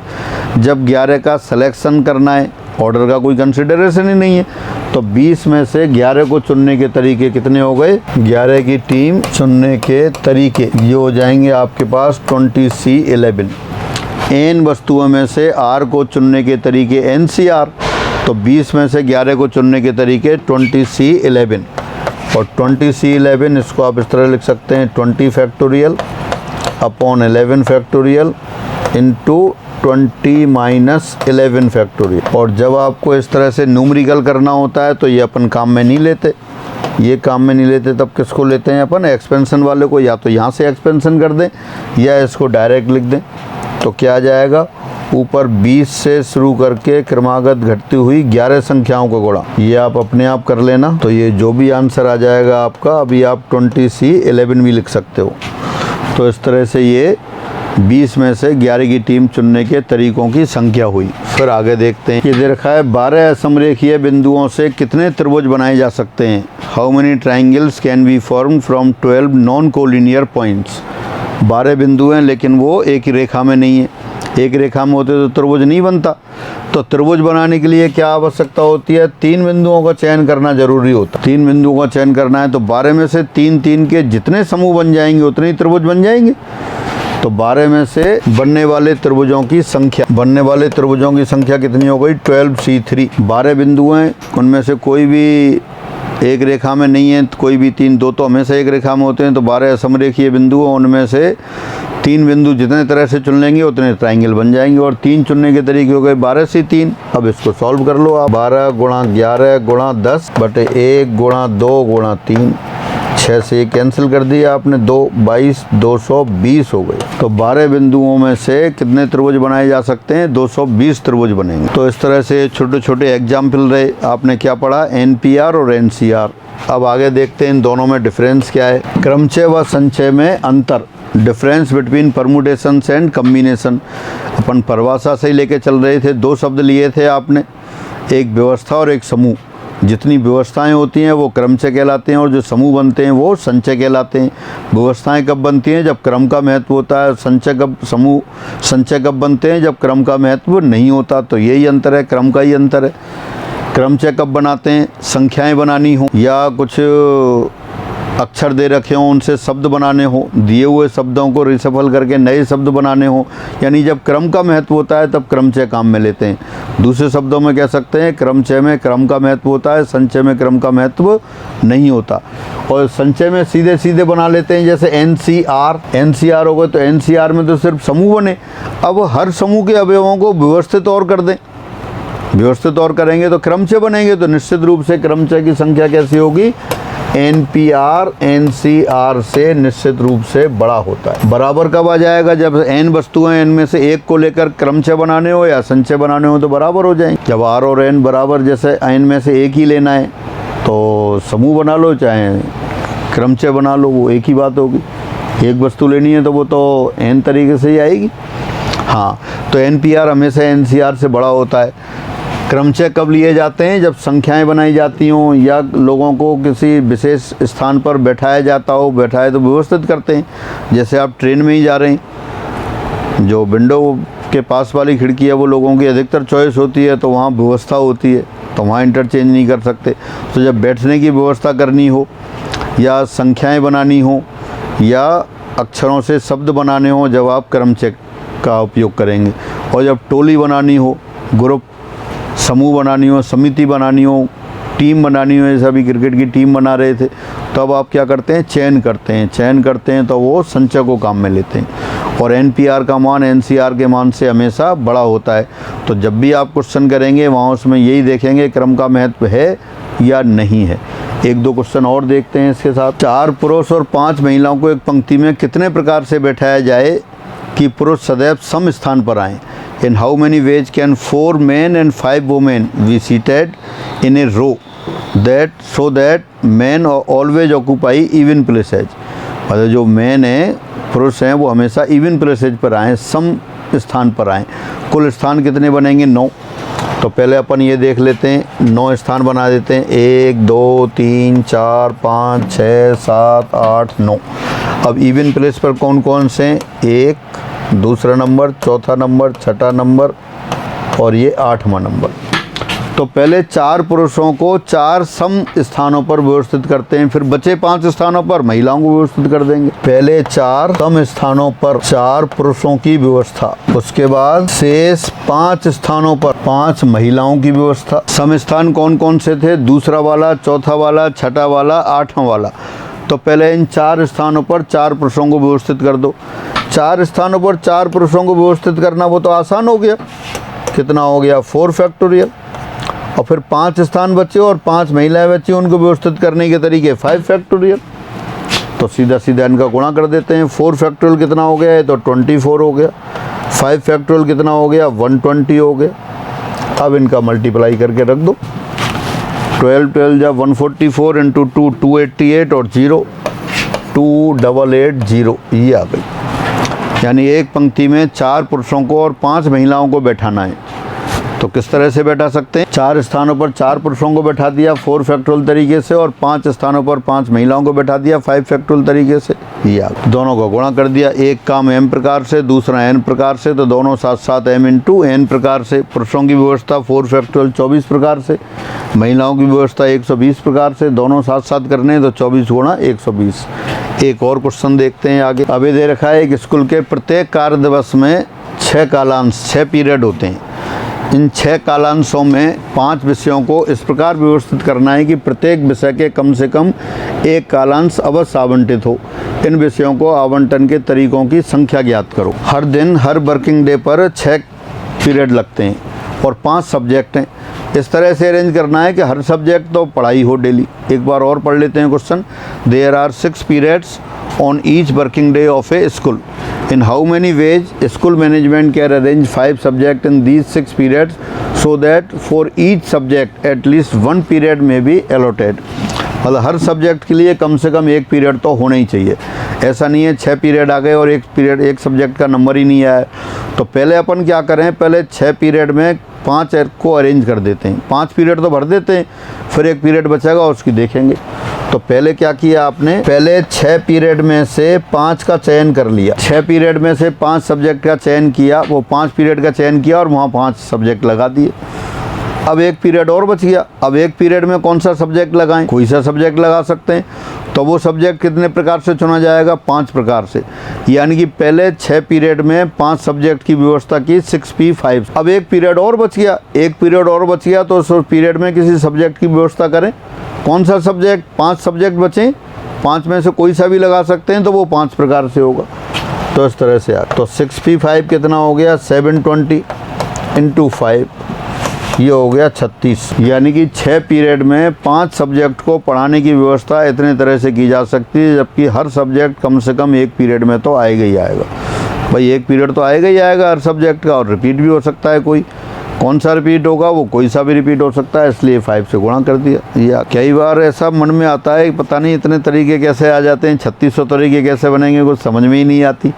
जब 11 का सिलेक्शन करना है, ऑर्डर का कोई कंसिडरेशन ही नहीं है, तो 20 में से 11 को चुनने के तरीके कितने हो गए, 11 की टीम चुनने के तरीके ये हो जाएंगे आपके पास 20C11। n वस्तुओं में से r को चुनने के तरीके NCR, तो 20 में से 11 को चुनने के तरीके 20C11। और 20C11 इसको आप इस तरह लिख सकते हैं 20 factorial upon 11 factorial into 20 minus 11 factorial. और जब आपको इस तरह से न्यूमेरिकल करना होता है तो ये अपन काम में नहीं लेते, ये काम में नहीं लेते, तब किसको लेते हैं अपन, एक्सपेंशन वाले को। या तो यहाँ से एक्सपेंशन कर दें या इसको डायरेक्ट लिख दें। तो क्या आ जाएगा, ऊपर 20 से शुरू करके क्रमागत घटती हुई 11 संख्याओं को गुणा, ये आप अपने आप कर लेना। तो ये जो भी आंसर आ जाएगा आपका, अभी आप 20C11 भी लिख सकते हो। तो इस तरह से ये 20 में से 11 की टीम चुनने के तरीकों की संख्या हुई। फिर आगे देखते हैं, ये दे रखा है 12 असमरेखीय बिंदुओं से कितने त्रिभुज बनाए जा सकते हैं। How many triangles can be form from 12 non collinear points. 12 बिंदु हैं लेकिन वो एक ही रेखा में नहीं है, एक रेखा में होते तो त्रिभुज नहीं बनता। तो त्रिभुज बनाने के लिए क्या आवश्यकता होती है, 3 बिंदुओं का चयन करना जरूरी होता है। 3 बिंदुओं का चयन करना है तो 12 में से 3 के जितने समूह बन जाएंगे उतने ही त्रिभुज बन जाएंगे। तो 12 में से बनने वाले त्रिभुजों की संख्या कितनी हो गई, 12C3। 12 बिंदु हैं, उनमें से कोई भी एक रेखा में नहीं है, कोई भी 3, 2 तो हमेशा एक रेखा में होते हैं। तो 12 असमरेखीय बिंदु हैं, उनमें से 3 बिंदु जितने तरह से चुन लेंगे उतने ट्राइंगल बन जाएंगे। और 3 चुनने के तरीके हो गए 12C3। अब इसको सॉल्व कर लो आप, 12 गुणा 11 गुणा 10 बटे 1 गुणा 2 गुणा 3, 6 से कैंसिल कर दिया आपने, 2 22 220 हो गए। तो 12 बिंदुओं में से कितने त्रिभुज बनाए जा सकते हैं, 220 त्रिभुज बनेंगे। तो इस तरह से छोटे छोटे एग्जाम्पल रहे। आपने क्या पढ़ा, NPR और NCR। अब आगे देखते हैं इन दोनों में डिफरेंस क्या है। क्रमचय व संचय में अंतर, difference between permutations and combination. अपन परिभाषा से ही लेके चल रहे थे, 2 शब्द लिए थे आपने, एक व्यवस्था और एक समूह। जितनी व्यवस्थाएं होती हैं वो क्रमचय कहलाते हैं और जो समूह बनते हैं वो संचय कहलाते हैं। व्यवस्थाएं कब बनती हैं, जब क्रम का महत्व होता है। संचय कब बनते हैं, जब क्रम का महत्व नहीं होता। तो यही अंतर है, क्रम का ही अंतर है। क्रमचय कब बनाते हैं, संख्याएं बनानी हो या कुछ अक्षर दे रखे हों उनसे शब्द बनाने हो, दिए हुए शब्दों को रिसफल करके नए शब्द बनाने हो, यानी जब क्रम का महत्व होता है तब क्रमचय काम में लेते हैं। दूसरे शब्दों में कह सकते हैं क्रमचय में क्रम का महत्व होता है, संचय में क्रम का महत्व नहीं होता। और संचय में सीधे सीधे बना लेते हैं, जैसे NCR हो गए तो NCR में तो सिर्फ समूह बने। अब हर समूह के अवयवों को व्यवस्थित और कर दें, व्यवस्थित और करेंगे तो क्रमचय बनेंगे। तो निश्चित रूप से क्रमचय की संख्या कैसी होगी, NPR NCR से निश्चित रूप से बड़ा होता है। बराबर कब आ जाएगा, जब n वस्तुएं इनमें से एक को लेकर क्रमचय बनाने हो या संचय बनाने हो तो बराबर हो जाएंगे। जब r और n बराबर, जैसे n में से एक ही लेना है तो समूह बना लो चाहे क्रमचय बना लो, वो एक ही बात होगी। एक वस्तु लेनी है तो वो तो n तरीके से ही आएगी। हाँ, तो NPR हमेशा NCR से बड़ा होता है। क्रमचय कब लिए जाते हैं, जब संख्याएं बनाई जाती हों या लोगों को किसी विशेष स्थान पर बैठाया जाता हो। बैठाए तो व्यवस्थित करते हैं, जैसे आप ट्रेन में ही जा रहे हैं, जो विंडो के पास वाली खिड़की है वो लोगों की अधिकतर चॉइस होती है, तो वहाँ व्यवस्था होती है, तो वहाँ इंटरचेंज नहीं कर सकते। तो जब बैठने की व्यवस्था करनी हो या संख्याएँ बनानी हो या अक्षरों से शब्द बनाने हो, जब आप क्रमचय का उपयोग करेंगे। और जब टोली बनानी हो, ग्रुप समूह बनानी हो, समिति बनानी हो, टीम बनानी हो, जैसे अभी क्रिकेट की टीम बना रहे थे, तब आप क्या करते हैं, चयन करते हैं तो वो संचय को काम में लेते हैं। और NPR का मान NCR के मान से हमेशा बड़ा होता है। तो जब भी आप क्वेश्चन करेंगे वहाँ उसमें यही देखेंगे क्रम का महत्व है या नहीं है। एक दो क्वेश्चन और देखते हैं इसके साथ। 4 पुरुष और 5 महिलाओं को एक पंक्ति में कितने प्रकार से बैठाया जाए कि पुरुष सदैव सम स्थान पर आएँ। In how many ways can 4 men and 5 women be seated in a row so that men always occupy even places। मतलब जो मैन है, पुरुष हैं, वो हमेशा इवन प्लेसेज पर आएँ, सम स्थान पर आएँ। कुल स्थान कितने बनेंगे, 9। तो पहले अपन ये देख लेते हैं, 9 स्थान बना देते हैं। 1 2 3 4 5 6 7 8 9। अब इवन प्लेस पर कौन कौन से हैं, 1, दूसरा नंबर, चौथा नंबर, छठा नंबर और ये 8वां नंबर। तो पहले 4 पुरुषों को 4 सम स्थानों पर व्यवस्थित करते हैं, फिर बचे 5 स्थानों पर महिलाओं को व्यवस्थित कर देंगे। पहले 4 सम स्थानों पर 4 पुरुषों की व्यवस्था, उसके बाद शेष 5 स्थानों पर 5 महिलाओं की व्यवस्था। सम स्थान कौन कौन से थे, दूसरा वाला, चौथा वाला, छठा वाला, 8वां वाला। तो पहले इन 4 स्थानों पर 4 पुरुषों को व्यवस्थित कर दो। 4 स्थानों पर 4 पुरुषों को व्यवस्थित करना वो तो आसान हो गया। कितना हो गया, 4 फैक्टोरियल। और फिर 5 स्थान बचे और 5 महिलाएं बची, उनको व्यवस्थित करने के तरीके 5 फैक्टोरियल। तो सीधा सीधा इनका गुणा कर देते हैं। 4 फैक्टोरियल कितना हो गया है, तो 24 हो गया। 5 फैक्टोरियल कितना हो गया, 120 हो गया। अब इनका मल्टीप्लाई करके रख दो। 12 12 जा 144 इंटू 2 288 और 0 2880, ये आ गई। यानी एक पंक्ति में 4 पुरुषों को और 5 महिलाओं को बैठाना है। तो किस तरह से बैठा सकते हैं, 4 स्थानों पर 4 पुरुषों को बैठा दिया 4 फैक्टोरियल तरीके से, और 5 स्थानों पर 5 महिलाओं को बैठा दिया 5 फैक्टोरियल तरीके से। ये दोनों को गुणा कर दिया। एक काम m प्रकार से, दूसरा n प्रकार से, तो दोनों साथ साथ m इंटू n प्रकार से। पुरुषों की व्यवस्था 4 फैक्टोरियल 24 प्रकार से, महिलाओं की व्यवस्था 120 प्रकार से। दोनों साथ साथ करने हैं तो 24 गुणा 120। एक और क्वेश्चन देखते हैं आगे। अभी दे रखा है, एक स्कूल के प्रत्येक कार्य दिवस में 6 कालांश 6 पीरियड होते हैं। इन 6 कालांशों में 5 विषयों को इस प्रकार व्यवस्थित करना है कि प्रत्येक विषय के कम से कम 1 कालांश अवश्य आवंटित हो। इन विषयों को आवंटन के तरीकों की संख्या ज्ञात करो। हर दिन, हर वर्किंग डे पर 6 पीरियड लगते हैं और 5 सब्जेक्ट हैं। इस तरह से अरेंज करना है कि हर सब्जेक्ट तो पढ़ाई हो डेली। एक बार और पढ़ लेते हैं question. There are 6 periods on each working day of a school. In how many ways school management can arrange 5 subjects in these 6 periods so that for each subject at least 1 period may be allotted। मतलब हर subject के लिए कम से कम 1 period तो होना ही चाहिए। ऐसा नहीं है 6 पीरियड आ गए और 1 पीरियड, 1 सब्जेक्ट का नंबर ही नहीं आया। तो पहले अपन क्या करें, पहले 6 पीरियड में 5 को अरेंज कर देते हैं। 5 पीरियड तो भर देते हैं, फिर 1 पीरियड बचेगा उसकी देखेंगे। तो पहले क्या किया आपने, पहले 6 पीरियड में से 5 का चयन कर लिया। 6 पीरियड में से 5 सब्जेक्ट का चयन किया, वो 5 पीरियड का चयन किया और वहाँ 5 सब्जेक्ट लगा दिए। अब 1 पीरियड और बच गया। अब 1 पीरियड में कौन सा सब्जेक्ट लगाएं, कोई सा सब्जेक्ट लगा सकते हैं। तो वो सब्जेक्ट कितने प्रकार से चुना जाएगा, 5 प्रकार से। यानी कि पहले 6 पीरियड में 5 सब्जेक्ट की व्यवस्था की, 6P5। अब 1 पीरियड और बच गया। 1 पीरियड और बच गया तो उस पीरियड में किसी सब्जेक्ट की व्यवस्था करें। कौन सा सब्जेक्ट, 5 सब्जेक्ट बचें, 5 में से कोई सा भी लगा सकते हैं, तो वो 5 प्रकार से होगा। तो इस तरह से तो 6P5 कितना हो गया, 720 इंटू 5, ये हो गया 36। यानी कि 6 पीरियड में 5 सब्जेक्ट को पढ़ाने की व्यवस्था इतने तरह से की जा सकती है, जबकि हर सब्जेक्ट कम से कम 1 पीरियड में तो आएगा ही आएगा। भाई 1 पीरियड तो आएगा ही आएगा हर सब्जेक्ट का, और रिपीट भी हो सकता है। कोई कौन सा रिपीट होगा, वो कोई सा भी रिपीट हो सकता है, इसलिए 5 से गुणा कर दिया। या कई बार ऐसा मन में आता है, पता नहीं इतने तरीके कैसे आ जाते हैं, 3600 तरीके कैसे बनेंगे, कुछ समझ में ही नहीं आती।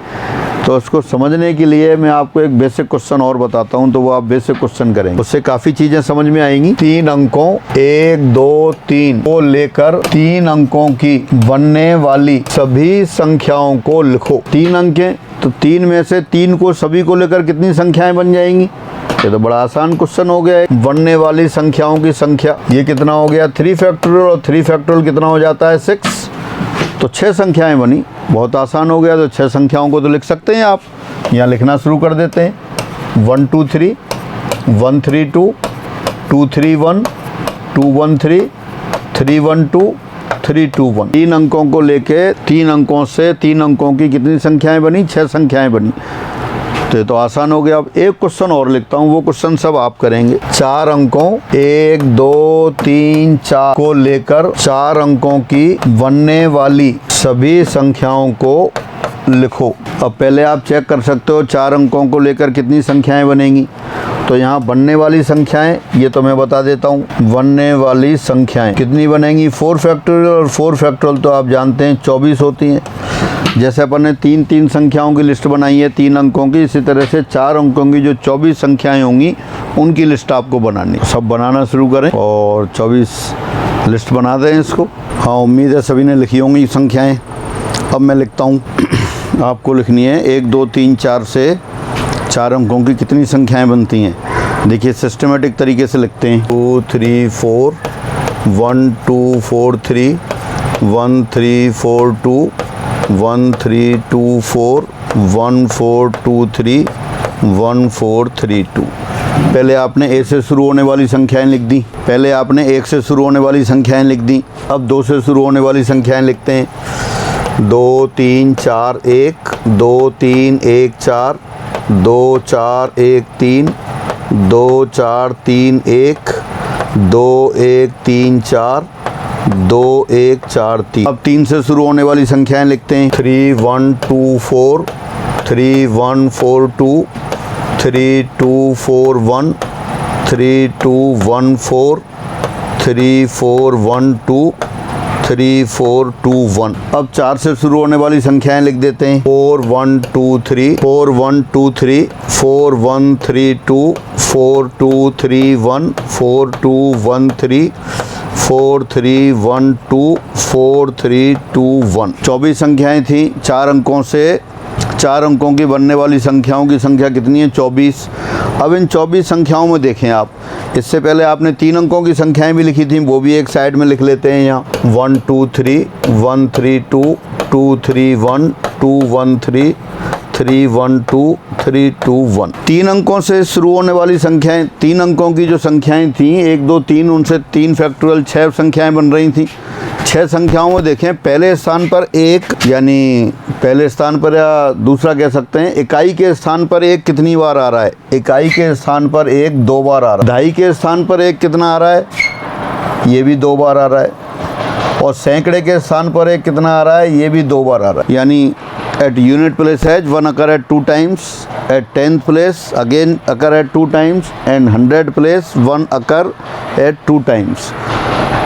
तो उसको समझने के लिए मैं आपको एक बेसिक क्वेश्चन और बताता हूँ, तो वो आप बेसिक क्वेश्चन करेंगे, उससे काफ़ी चीज़ें समझ में आएंगी। 3 अंकों 1 2 3 को लेकर 3 अंकों की बनने वाली सभी संख्याओं को लिखो। 3 अंक हैं, तो 3 में से 3 को सभी को लेकर कितनी संख्याएं बन जाएंगी। ये तो बड़ा आसान क्वेश्चन हो गया है। बनने वाली संख्याओं की संख्या, ये कितना हो गया 3 फैक्टोरियल, और 3 फैक्टोरियल कितना हो जाता है 6। तो 6 संख्याएं बनी, बहुत आसान हो गया। तो 6 संख्याओं को तो लिख सकते हैं आप। यहाँ लिखना शुरू कर देते हैं। 1 2 3, 1 3 2, 2 3 1, 213, 312, 321। 3 अंकों को लेके 3 अंकों से 3 अंकों की कितनी संख्याएं बनी? 6 संख्याएं बनी। तो ये तो आसान हो गया। अब एक क्वेश्चन और लिखता हूँ, वो क्वेश्चन सब आप करेंगे। 4 अंकों 1, 2, 3, 4 को लेकर 4 अंकों की बनने वाली सभी संख्याओं को लिखो। अब पहले आप चेक कर सकते हो 4 अंकों को लेकर कितनी संख्याएं बनेंगी। तो यहाँ बनने वाली संख्याएं, ये तो मैं बता देता हूँ। बनने वाली संख्याएं कितनी बनेंगी? 4 फैक्टोरियल, और 4 फैक्टोरियल तो आप जानते हैं 24 होती हैं। जैसे अपन ने 3 संख्याओं की लिस्ट बनाई है 3 अंकों की, इसी तरह से 4 अंकों की जो 24 संख्याएं होंगी उनकी लिस्ट आपको बनानी। सब बनाना शुरू करें और 24 लिस्ट बना दें इसको। हाँ, उम्मीद है सभी ने लिखी होंगी संख्याएं। अब मैं लिखता हूँ, आपको लिखनी है 1, 2, 3, 4 से 4 अंकों की कितनी संख्याएं बनती हैं। देखिए सिस्टमेटिक तरीके से लिखते हैं। 2, 3, 4, 1, 2, 4, 3, 1, 3, 4, 2, 1, 3, 2, 4, 1, 4, 2, 3, 1, 4, 3, 2। पहले आपने ए से शुरू होने वाली संख्याएं लिख दी। पहले आपने 1 से शुरू होने वाली संख्याएं लिख दी। अब 2 से शुरू होने वाली संख्याएं लिखते हैं। 2, 3, 4, 1, 2, 3, 1, 4, 2, 4, 1, 3, 2, 4, 3, 1, 2, 1, 3, 4, 2, 1, 4, 3। अब 3 से शुरू होने वाली संख्याएं लिखते हैं। 3, 1, 2, 4, 3, 1, 4, 2, 3, 2, 4, 1, 3, 2, 1, 4, 3, 4, 1, 2, 3, 4, 2, 1। अब 4 से शुरू होने वाली संख्याएं लिख देते हैं। 4, 1, 2, 3, 4, 1, 2, 3, 4, 1, 3, 2, 4, 2, 3, 1, 4, 2, 1, 3, 4, 3, 1, 2, 4, 3, 2, 1। 24 संख्याएं थी। 4 अंकों से 4 अंकों की बनने वाली संख्याओं की संख्या कितनी है? 24। अब इन 24 संख्याओं में देखें आप, इससे पहले आपने 3 अंकों की संख्याएं भी लिखी थी, वो भी एक साइड में लिख लेते हैं यहाँ। 1, 2, 3, 1, 3, 2, 2, 3, 1, 2, 1, 3, 3, 1, 2, 3, 2, 1। 3 अंकों से शुरू होने वाली संख्याएं, 3 अंकों की जो संख्याएं थी 1, 2, 3, उनसे 3 फैक्टोरियल 6 संख्याएं बन रही थी। 6 संख्याओं में देखें, पहले स्थान पर 1, यानी पहले स्थान पर, या दूसरा कह सकते हैं इकाई के स्थान पर 1 कितनी बार आ रहा है? इकाई के स्थान पर 1 2 बार आ रहा है। दहाई के स्थान पर 1 कितना आ रहा है? ये भी 2 बार आ रहा है। और सैकड़े के स्थान पर 1 कितना आ रहा है? ये भी 2 बार आ रहा है। यानी at unit place has 1 occur at 2 times, at 10th place again occur at 2 times, and 100th place 1 occur at 2 times।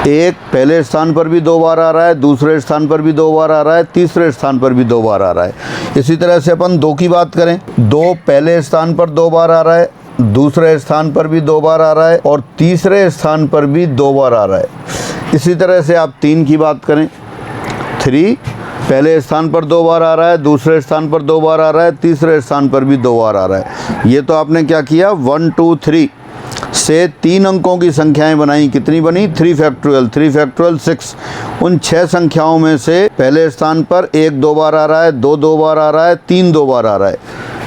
एक पहले स्थान पर भी 2 बार आ रहा है, दूसरे स्थान पर भी 2 बार आ रहा है, तीसरे स्थान पर भी 2 बार आ रहा है। इसी तरह से अपन 2 की बात करें, 2 पहले स्थान पर 2 बार आ रहा है, दूसरे स्थान पर भी 2 बार आ रहा है, और तीसरे स्थान पर भी 2 बार आ रहा है। इसी तरह से आप 3 की बात करें, 3 पहले स्थान पर 2 बार आ रहा है, दूसरे स्थान पर 2 बार आ रहा है, तीसरे स्थान पर भी 2 बार आ रहा है। ये तो आपने क्या किया, 1, 2, 3 से 3 अंकों की संख्याएं बनाई। कितनी बनी? 3 फैक्टोरियल, 3 फैक्टोरियल 6। उन 6 संख्याओं में से पहले स्थान पर 1 2 बार आ रहा है, 2 2 बार आ रहा है, 3 2 बार आ रहा है।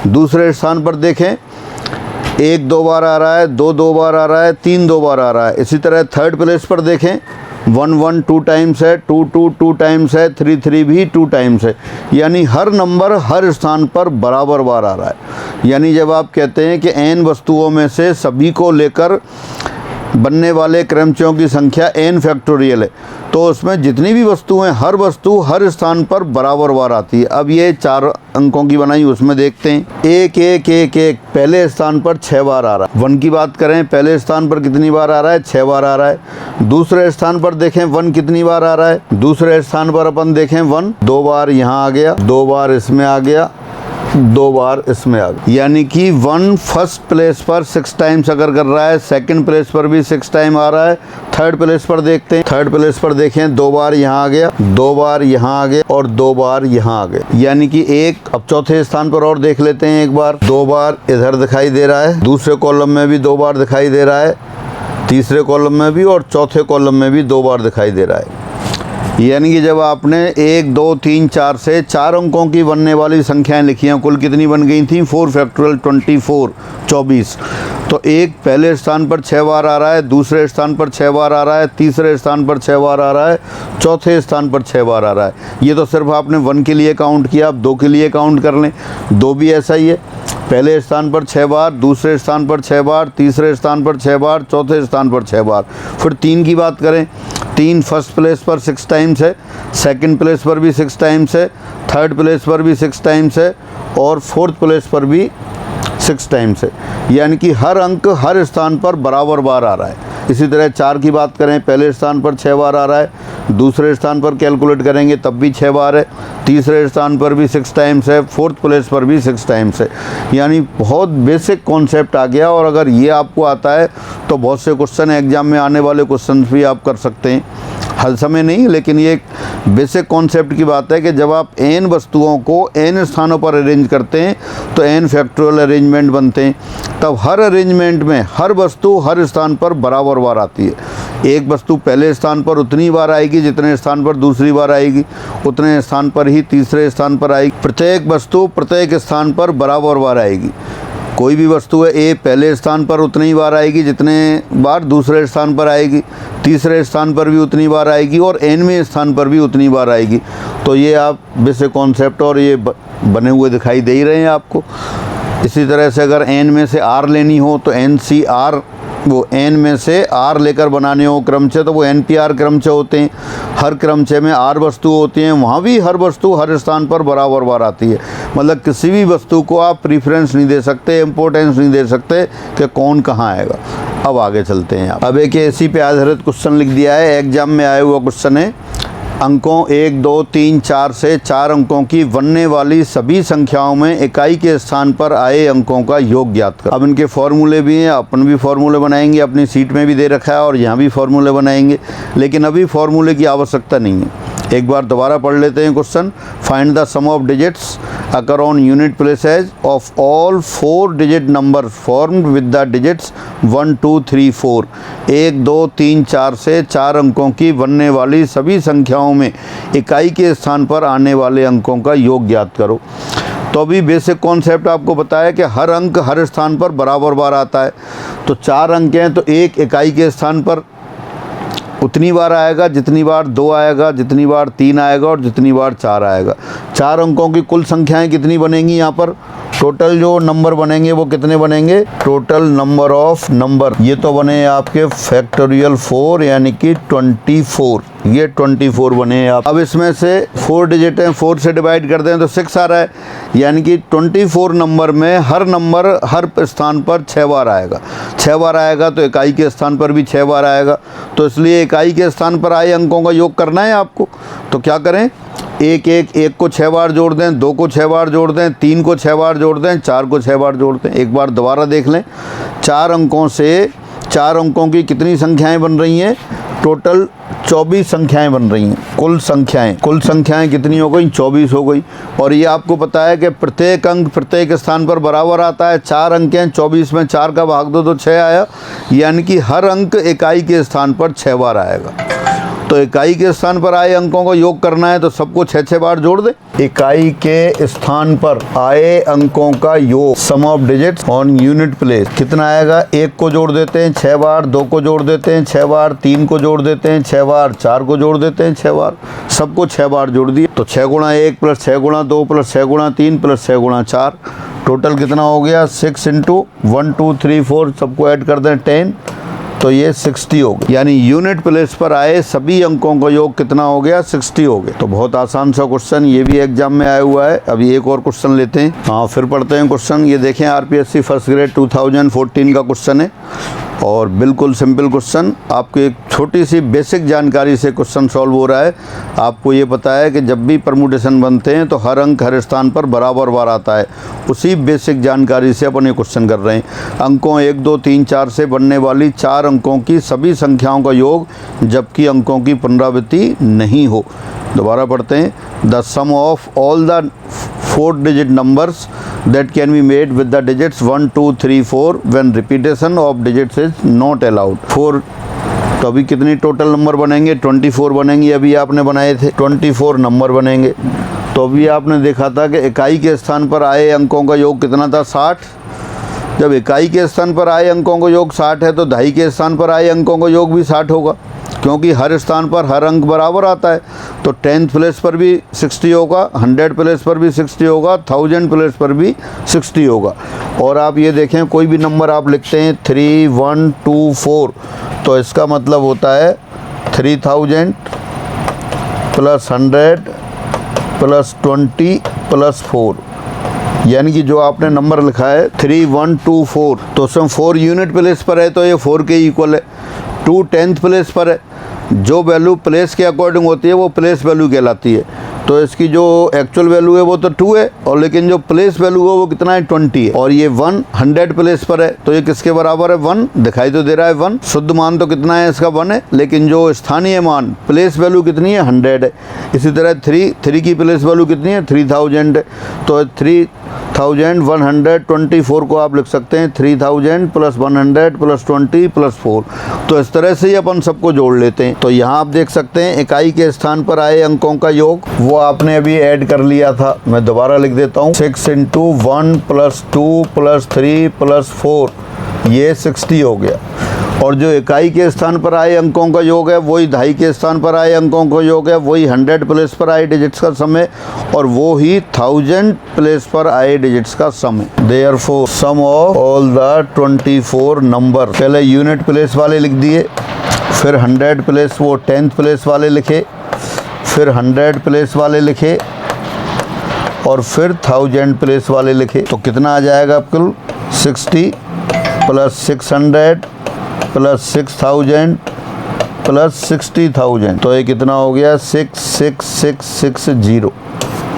दूसरे स्थान पर देखें, 1 2 बार आ रहा है, 2 2 बार आ रहा है, 3 2 बार आ रहा है। इसी तरह थर्ड प्लेस पर देखें, 1 1 2 टाइम्स है, 2 2 2 टाइम्स है, 3 3 भी 2 टाइम्स है। यानी हर नंबर हर स्थान पर बराबर बार आ रहा है। यानी जब आप कहते हैं कि n वस्तुओं में से सभी को लेकर बनने वाले क्रमचयों की संख्या n फैक्टोरियल है, तो उसमें जितनी भी वस्तुएं, हर वस्तु हर स्थान पर बराबर बार आती है। अब ये 4 अंकों की बनाई, उसमें देखते हैं। 1 1 1 1 पहले स्थान पर 6 बार आ रहा है। 1 की बात करें, पहले स्थान पर कितनी बार आ रहा है? 6 बार आ रहा है। दूसरे स्थान पर देखें 1 कितनी बार आ रहा है? दूसरे स्थान पर अपन देखें 1 2 बार यहाँ आ गया, 2 बार इसमें आ गया, 2 बार इसमें आ गया। यानी कि 1 फर्स्ट प्लेस पर 6 टाइम्स अगर कर रहा है, सेकंड प्लेस पर भी 6 टाइम आ रहा है। थर्ड प्लेस पर देखते हैं, थर्ड प्लेस पर देखें 2 बार यहाँ आ गया, 2 बार यहाँ आ गया, और 2 बार यहाँ आ गया। यानी कि एक, अब चौथे स्थान पर और देख लेते हैं एक बार, 2 बार इधर दिखाई दे रहा है, दूसरे कॉलम में भी 2 बार दिखाई दे रहा है, तीसरे कॉलम में भी, और चौथे कॉलम में भी 2 बार दिखाई दे रहा है। यानी कि जब आपने 1 2 3 4 से 4 अंकों की बनने वाली संख्याएं लिखी हैं, कुल कितनी बन गई थी? 4 फैक्टोरियल 24, 24। तो एक पहले स्थान पर 6 बार आ रहा है, दूसरे स्थान पर 6 बार आ रहा है, तीसरे स्थान पर 6 बार आ रहा है, चौथे स्थान पर 6 बार आ रहा है। ये तो सिर्फ आपने 1 के लिए काउंट किया, आप 2 के लिए काउंट कर लें। 2 भी ऐसा ही है, पहले स्थान पर 6 बार, दूसरे स्थान पर 6 बार, तीसरे स्थान पर 6 बार, चौथे स्थान पर 6 बार। फिर 3 की बात करें, 3 फर्स्ट प्लेस पर 6 टाइम्स है, सेकंड प्लेस पर भी 6 टाइम्स है, थर्ड प्लेस पर भी 6 टाइम्स है और फोर्थ प्लेस पर भी 6 टाइम्स है। यानी कि हर अंक हर स्थान पर बराबर बार आ रहा है। इसी तरह 4 की बात करें, पहले स्थान पर 6 बार आ रहा है, दूसरे स्थान पर कैलकुलेट करेंगे तब भी 6 बार है, तीसरे स्थान पर भी 6 टाइम्स है, फोर्थ प्लेस पर भी 6 टाइम्स है। यानी बहुत बेसिक कॉन्सेप्ट आ गया। और अगर ये आपको आता है तो बहुत से क्वेश्चन एग्जाम में आने वाले क्वेश्चन भी आप कर सकते हैं। हर समय नहीं, लेकिन ये एक बेसिक कॉन्सेप्ट की बात है कि जब आप n वस्तुओं को n स्थानों पर अरेंज करते हैं तो n फैक्टोरियल अरेंजमेंट बनते हैं। तब हर अरेंजमेंट में हर वस्तु हर स्थान पर बराबर बार आती है। एक वस्तु पहले स्थान पर उतनी बार आएगी जितने स्थान पर दूसरी बार आएगी, उतने स्थान पर ही तीसरे स्थान पर आएगी। प्रत्येक वस्तु प्रत्येक स्थान पर बराबर बार आएगी। कोई भी वस्तु है ए, पहले स्थान पर उतनी ही बार आएगी जितने बार दूसरे स्थान पर आएगी, तीसरे स्थान पर भी उतनी बार आएगी और nवें स्थान पर भी उतनी बार आएगी। तो ये आप बेसिक कॉन्सेप्ट और ये बने हुए दिखाई दे ही रहे हैं आपको। इसी तरह से अगर n में से r लेनी हो तो NCR, वो n में से r लेकर बनाने हो क्रमचय तो वो NPR क्रमचय होते हैं। हर क्रमचय में r वस्तु होती हैं, वहाँ भी हर वस्तु हर स्थान पर बराबर बार आती है। मतलब किसी भी वस्तु को आप प्रीफरेंस नहीं दे सकते, इम्पोर्टेंस नहीं दे सकते कि कौन कहाँ आएगा। अब आगे चलते हैं। अब एक इसी पे आधारित क्वेश्चन लिख दिया है, एग्जाम में आया हुआ क्वेश्चन है। अंकों 1, 2, 3, 4 से 4 अंकों की बनने वाली सभी संख्याओं में इकाई के स्थान पर आए अंकों का योग ज्ञात कर। अब इनके फॉर्मूले भी हैं, अपन भी फॉर्मूले बनाएंगे, अपनी सीट में भी दे रखा है और यहाँ भी फॉर्मूले बनाएंगे, लेकिन अभी फॉर्मूले की आवश्यकता नहीं है। एक बार दोबारा पढ़ लेते हैं question. Find the sum of digits occur on unit places of all 4 digit number formed with the digits 1, 2, 3, 4। 1, 2, 3, 4 से 4 अंकों की बनने वाली सभी संख्याओं में इकाई के स्थान पर आने वाले अंकों का योग ज्ञात करो। तो अभी बेसिक कॉन्सेप्ट आपको बताया कि हर अंक हर स्थान पर बराबर बार आता है। तो 4 अंक हैं तो एक इकाई के स्थान पर उतनी बार आएगा जितनी बार 2 आएगा, जितनी बार 3 आएगा और जितनी बार 4 आएगा। 4 अंकों की कुल संख्याएं कितनी बनेंगी? यहाँ पर टोटल जो नंबर बनेंगे वो कितने बनेंगे? टोटल नंबर ऑफ नंबर, ये तो बने आपके फैक्टोरियल 4 यानी कि 24। ये 24 बने आप। अब इसमें से 4 डिजिट हैं, 4 से डिवाइड कर दें तो 6 आ रहा है, यानी कि 24 नंबर में हर नंबर हर स्थान पर 6 बार आएगा। 6 बार आएगा तो इकाई के स्थान पर भी 6 बार आएगा। तो इसलिए इकाई के स्थान पर आए अंकों का योग करना है आपको। तो क्या करें? एक को 6 बार जोड़ दें, 2 को 6 बार जोड़ दें, 3 को 6 बार जोड़ दें, 4 को 6 बार जोड़ दें। एक बार दोबारा देख लें, 4 अंकों से 4 अंकों की कितनी संख्याएं बन रही हैं? टोटल 24 संख्याएं बन रही हैं। कुल संख्याएं कितनी हो गई? 24 हो गई। और ये आपको पता है कि प्रत्येक अंक प्रत्येक स्थान पर बराबर आता है। 4 अंक हैं, 24 में 4 का भाग दो तो 6 आया, यानी कि हर अंक इकाई के स्थान पर 6 बार आएगा। तो इकाई के स्थान पर आए अंकों का योग करना है तो सबको 6-6 बार जोड़ दे। इकाई के स्थान पर आए अंकों का योग, sum of digits on unit place, कितना आएगा? 1 को जोड़ देते हैं 6 बार, 2 को जोड़ देते हैं 6 बार, 3 को जोड़ देते हैं 6 बार, 4 को जोड़ देते हैं 6 बार, सबको 6 बार जोड़ दिए। तो 6 गुणा 1 प्लस 6 गुणा 2 प्लस 6 गुणा 3 प्लस 6 गुणा 4, टोटल कितना हो गया? 6 इंटू 1, 2, 3, 4, सबको ऐड कर दें 10, तो ये 60 हो गया। यानी यूनिट प्लेस पर आए सभी अंकों का योग कितना हो गया? 60 हो गया। तो बहुत आसान सा क्वेश्चन, ये भी एग्जाम में आया हुआ है। अभी एक और क्वेश्चन लेते हैं। हाँ, फिर पढ़ते हैं क्वेश्चन। ये देखें, आरपीएससी फर्स्ट ग्रेड 2014 का क्वेश्चन है और बिल्कुल सिंपल क्वेश्चन। आपको एक छोटी सी बेसिक जानकारी से क्वेश्चन सॉल्व हो रहा है। आपको ये पता है कि जब भी परमुटेशन बनते हैं तो हर अंक हर स्थान पर बराबर बार आता है। उसी बेसिक जानकारी से अपन ये क्वेश्चन कर रहे हैं। अंकों 1, 2, 3, 4 से बनने वाली 4 अंकों की सभी संख्याओं का योग जबकि अंकों की पुनरावृत्ति नहीं हो। दोबारा पढ़ते हैं। The sum of all the 4 digit numbers that can be made with the digits 1, 2, 3, 4 when repetition of digits is not allowed। 4, तो अभी कितनी टोटल नंबर बनेंगे? 24 बनेंगे। अभी आपने बनाए थे 24 नंबर बनेंगे। तो अभी आपने देखा था कि इकाई के स्थान पर आए अंकों का योग कितना था? 60, जब इकाई के स्थान पर आए अंकों का योग 60 है तो दहाई के स्थान पर आए अंकों का योग भी 60 होगा, क्योंकि हर स्थान पर हर अंक बराबर आता है। तो 10th प्लेस पर भी 60 होगा, 100 प्लेस पर भी 60 होगा, 1000 प्लेस पर भी 60 होगा। और आप ये देखें, कोई भी नंबर आप लिखते हैं 3, 1, 2, 4, तो इसका मतलब होता है 3000 प्लस 100 प्लस 20 प्लस 4, यानी कि जो आपने नंबर लिखा है 3, 1, 2, 4, तो उसमें 4 यूनिट प्लेस पर है तो ये 4 के इक्वल है। 2 10th प्लेस पर है, जो वैल्यू प्लेस के अकॉर्डिंग होती है वो प्लेस वैल्यू कहलाती है। तो इसकी जो एक्चुअल वैल्यू है वो तो 2 है, और लेकिन जो प्लेस वैल्यू है वो कितना है 20 है। और ये 100 प्लेस पर है तो ये किसके बराबर है 1, दिखाई तो दे रहा है 1। शुद्ध मान तो कितना है इसका 1 है, लेकिन जो स्थानीय मान प्लेस वैल्यू कितनी है 100 है। इसी तरह 3 की प्लेस वैल्यू कितनी है 3000 है, तो 3124 को आप लिख सकते हैं 3000 प्लस 100 प्लस 20 प्लस 4। तो इस तरह से ही अपन सबको जोड़ लेते हैं। तो यहाँ आप देख सकते हैं इकाई के स्थान पर आए अंकों का योग वो आपने अभी ऐड कर लिया था। मैं दोबारा लिख देता हूँ, 6 × 1 + 2 + 3 + 4, ये 60 हो गया। और जो इकाई के स्थान पर आए अंकों का योग है वही दहाई के स्थान पर आए अंकों का योग है, वही 100 प्लेस पर आए डिजिट्स का सम है, और वो ही 1000 प्लेस पर आए डिजिट्स का सम है। Therefore sum of all the 24 number, पहले यूनिट प्लेस वाले लिख दिए, फिर 100 प्लेस वो 10th प्लेस वाले लिखे, फिर 100 प्लेस वाले लिखे, और फिर 1000 प्लेस वाले लिखे। तो कितना आ जाएगा कुल 60 + 600 + 6000 + 60,000, तो ये कितना हो गया 66660।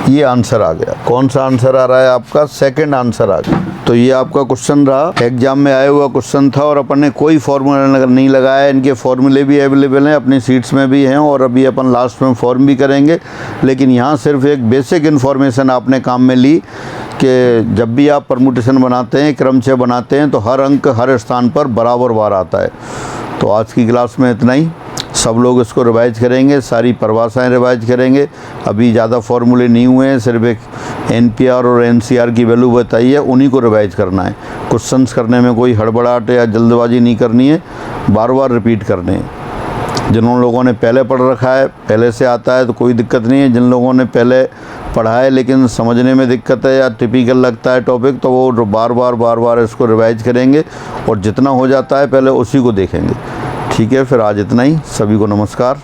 ये आंसर आ गया। कौन सा आंसर आ रहा है आपका? सेकंड आंसर आ गया। तो ये आपका क्वेश्चन रहा, एग्जाम में आया हुआ क्वेश्चन था, और अपन ने कोई फॉर्मूला नहीं लगाया। इनके फॉर्मूले भी अवेलेबल हैं, अपनी सीट्स में भी हैं, और अभी अपन लास्ट में फॉर्म भी करेंगे। लेकिन यहाँ सिर्फ एक बेसिक इन्फॉर्मेशन आपने काम में ली कि जब भी आप परमुटेशन बनाते हैं, क्रमचय बनाते हैं, तो हर अंक हर स्थान पर बराबर बार आता है। तो आज की क्लास में इतना ही। सब लोग इसको रिवाइज करेंगे, सारी परिभाषाएं रिवाइज करेंगे। अभी ज़्यादा फॉर्मूले नहीं हुए हैं, सिर्फ एक NPR और NCR की वैल्यू बताई है, उन्हीं को रिवाइज करना है। क्वेश्चंस करने में कोई हड़बड़ाहट या जल्दबाजी नहीं करनी है, बार बार रिपीट करने हैं। जिन लोगों ने पहले पढ़ रखा है, पहले से आता है, तो कोई दिक्कत नहीं है। जिन लोगों ने पहले पढ़ा है लेकिन समझने में दिक्कत है या टिपिकल लगता है टॉपिक, तो वो बार बार इसको रिवाइज करेंगे, और जितना हो जाता है पहले उसी को देखेंगे। ठीक है, फिर आज इतना ही। सभी को नमस्कार।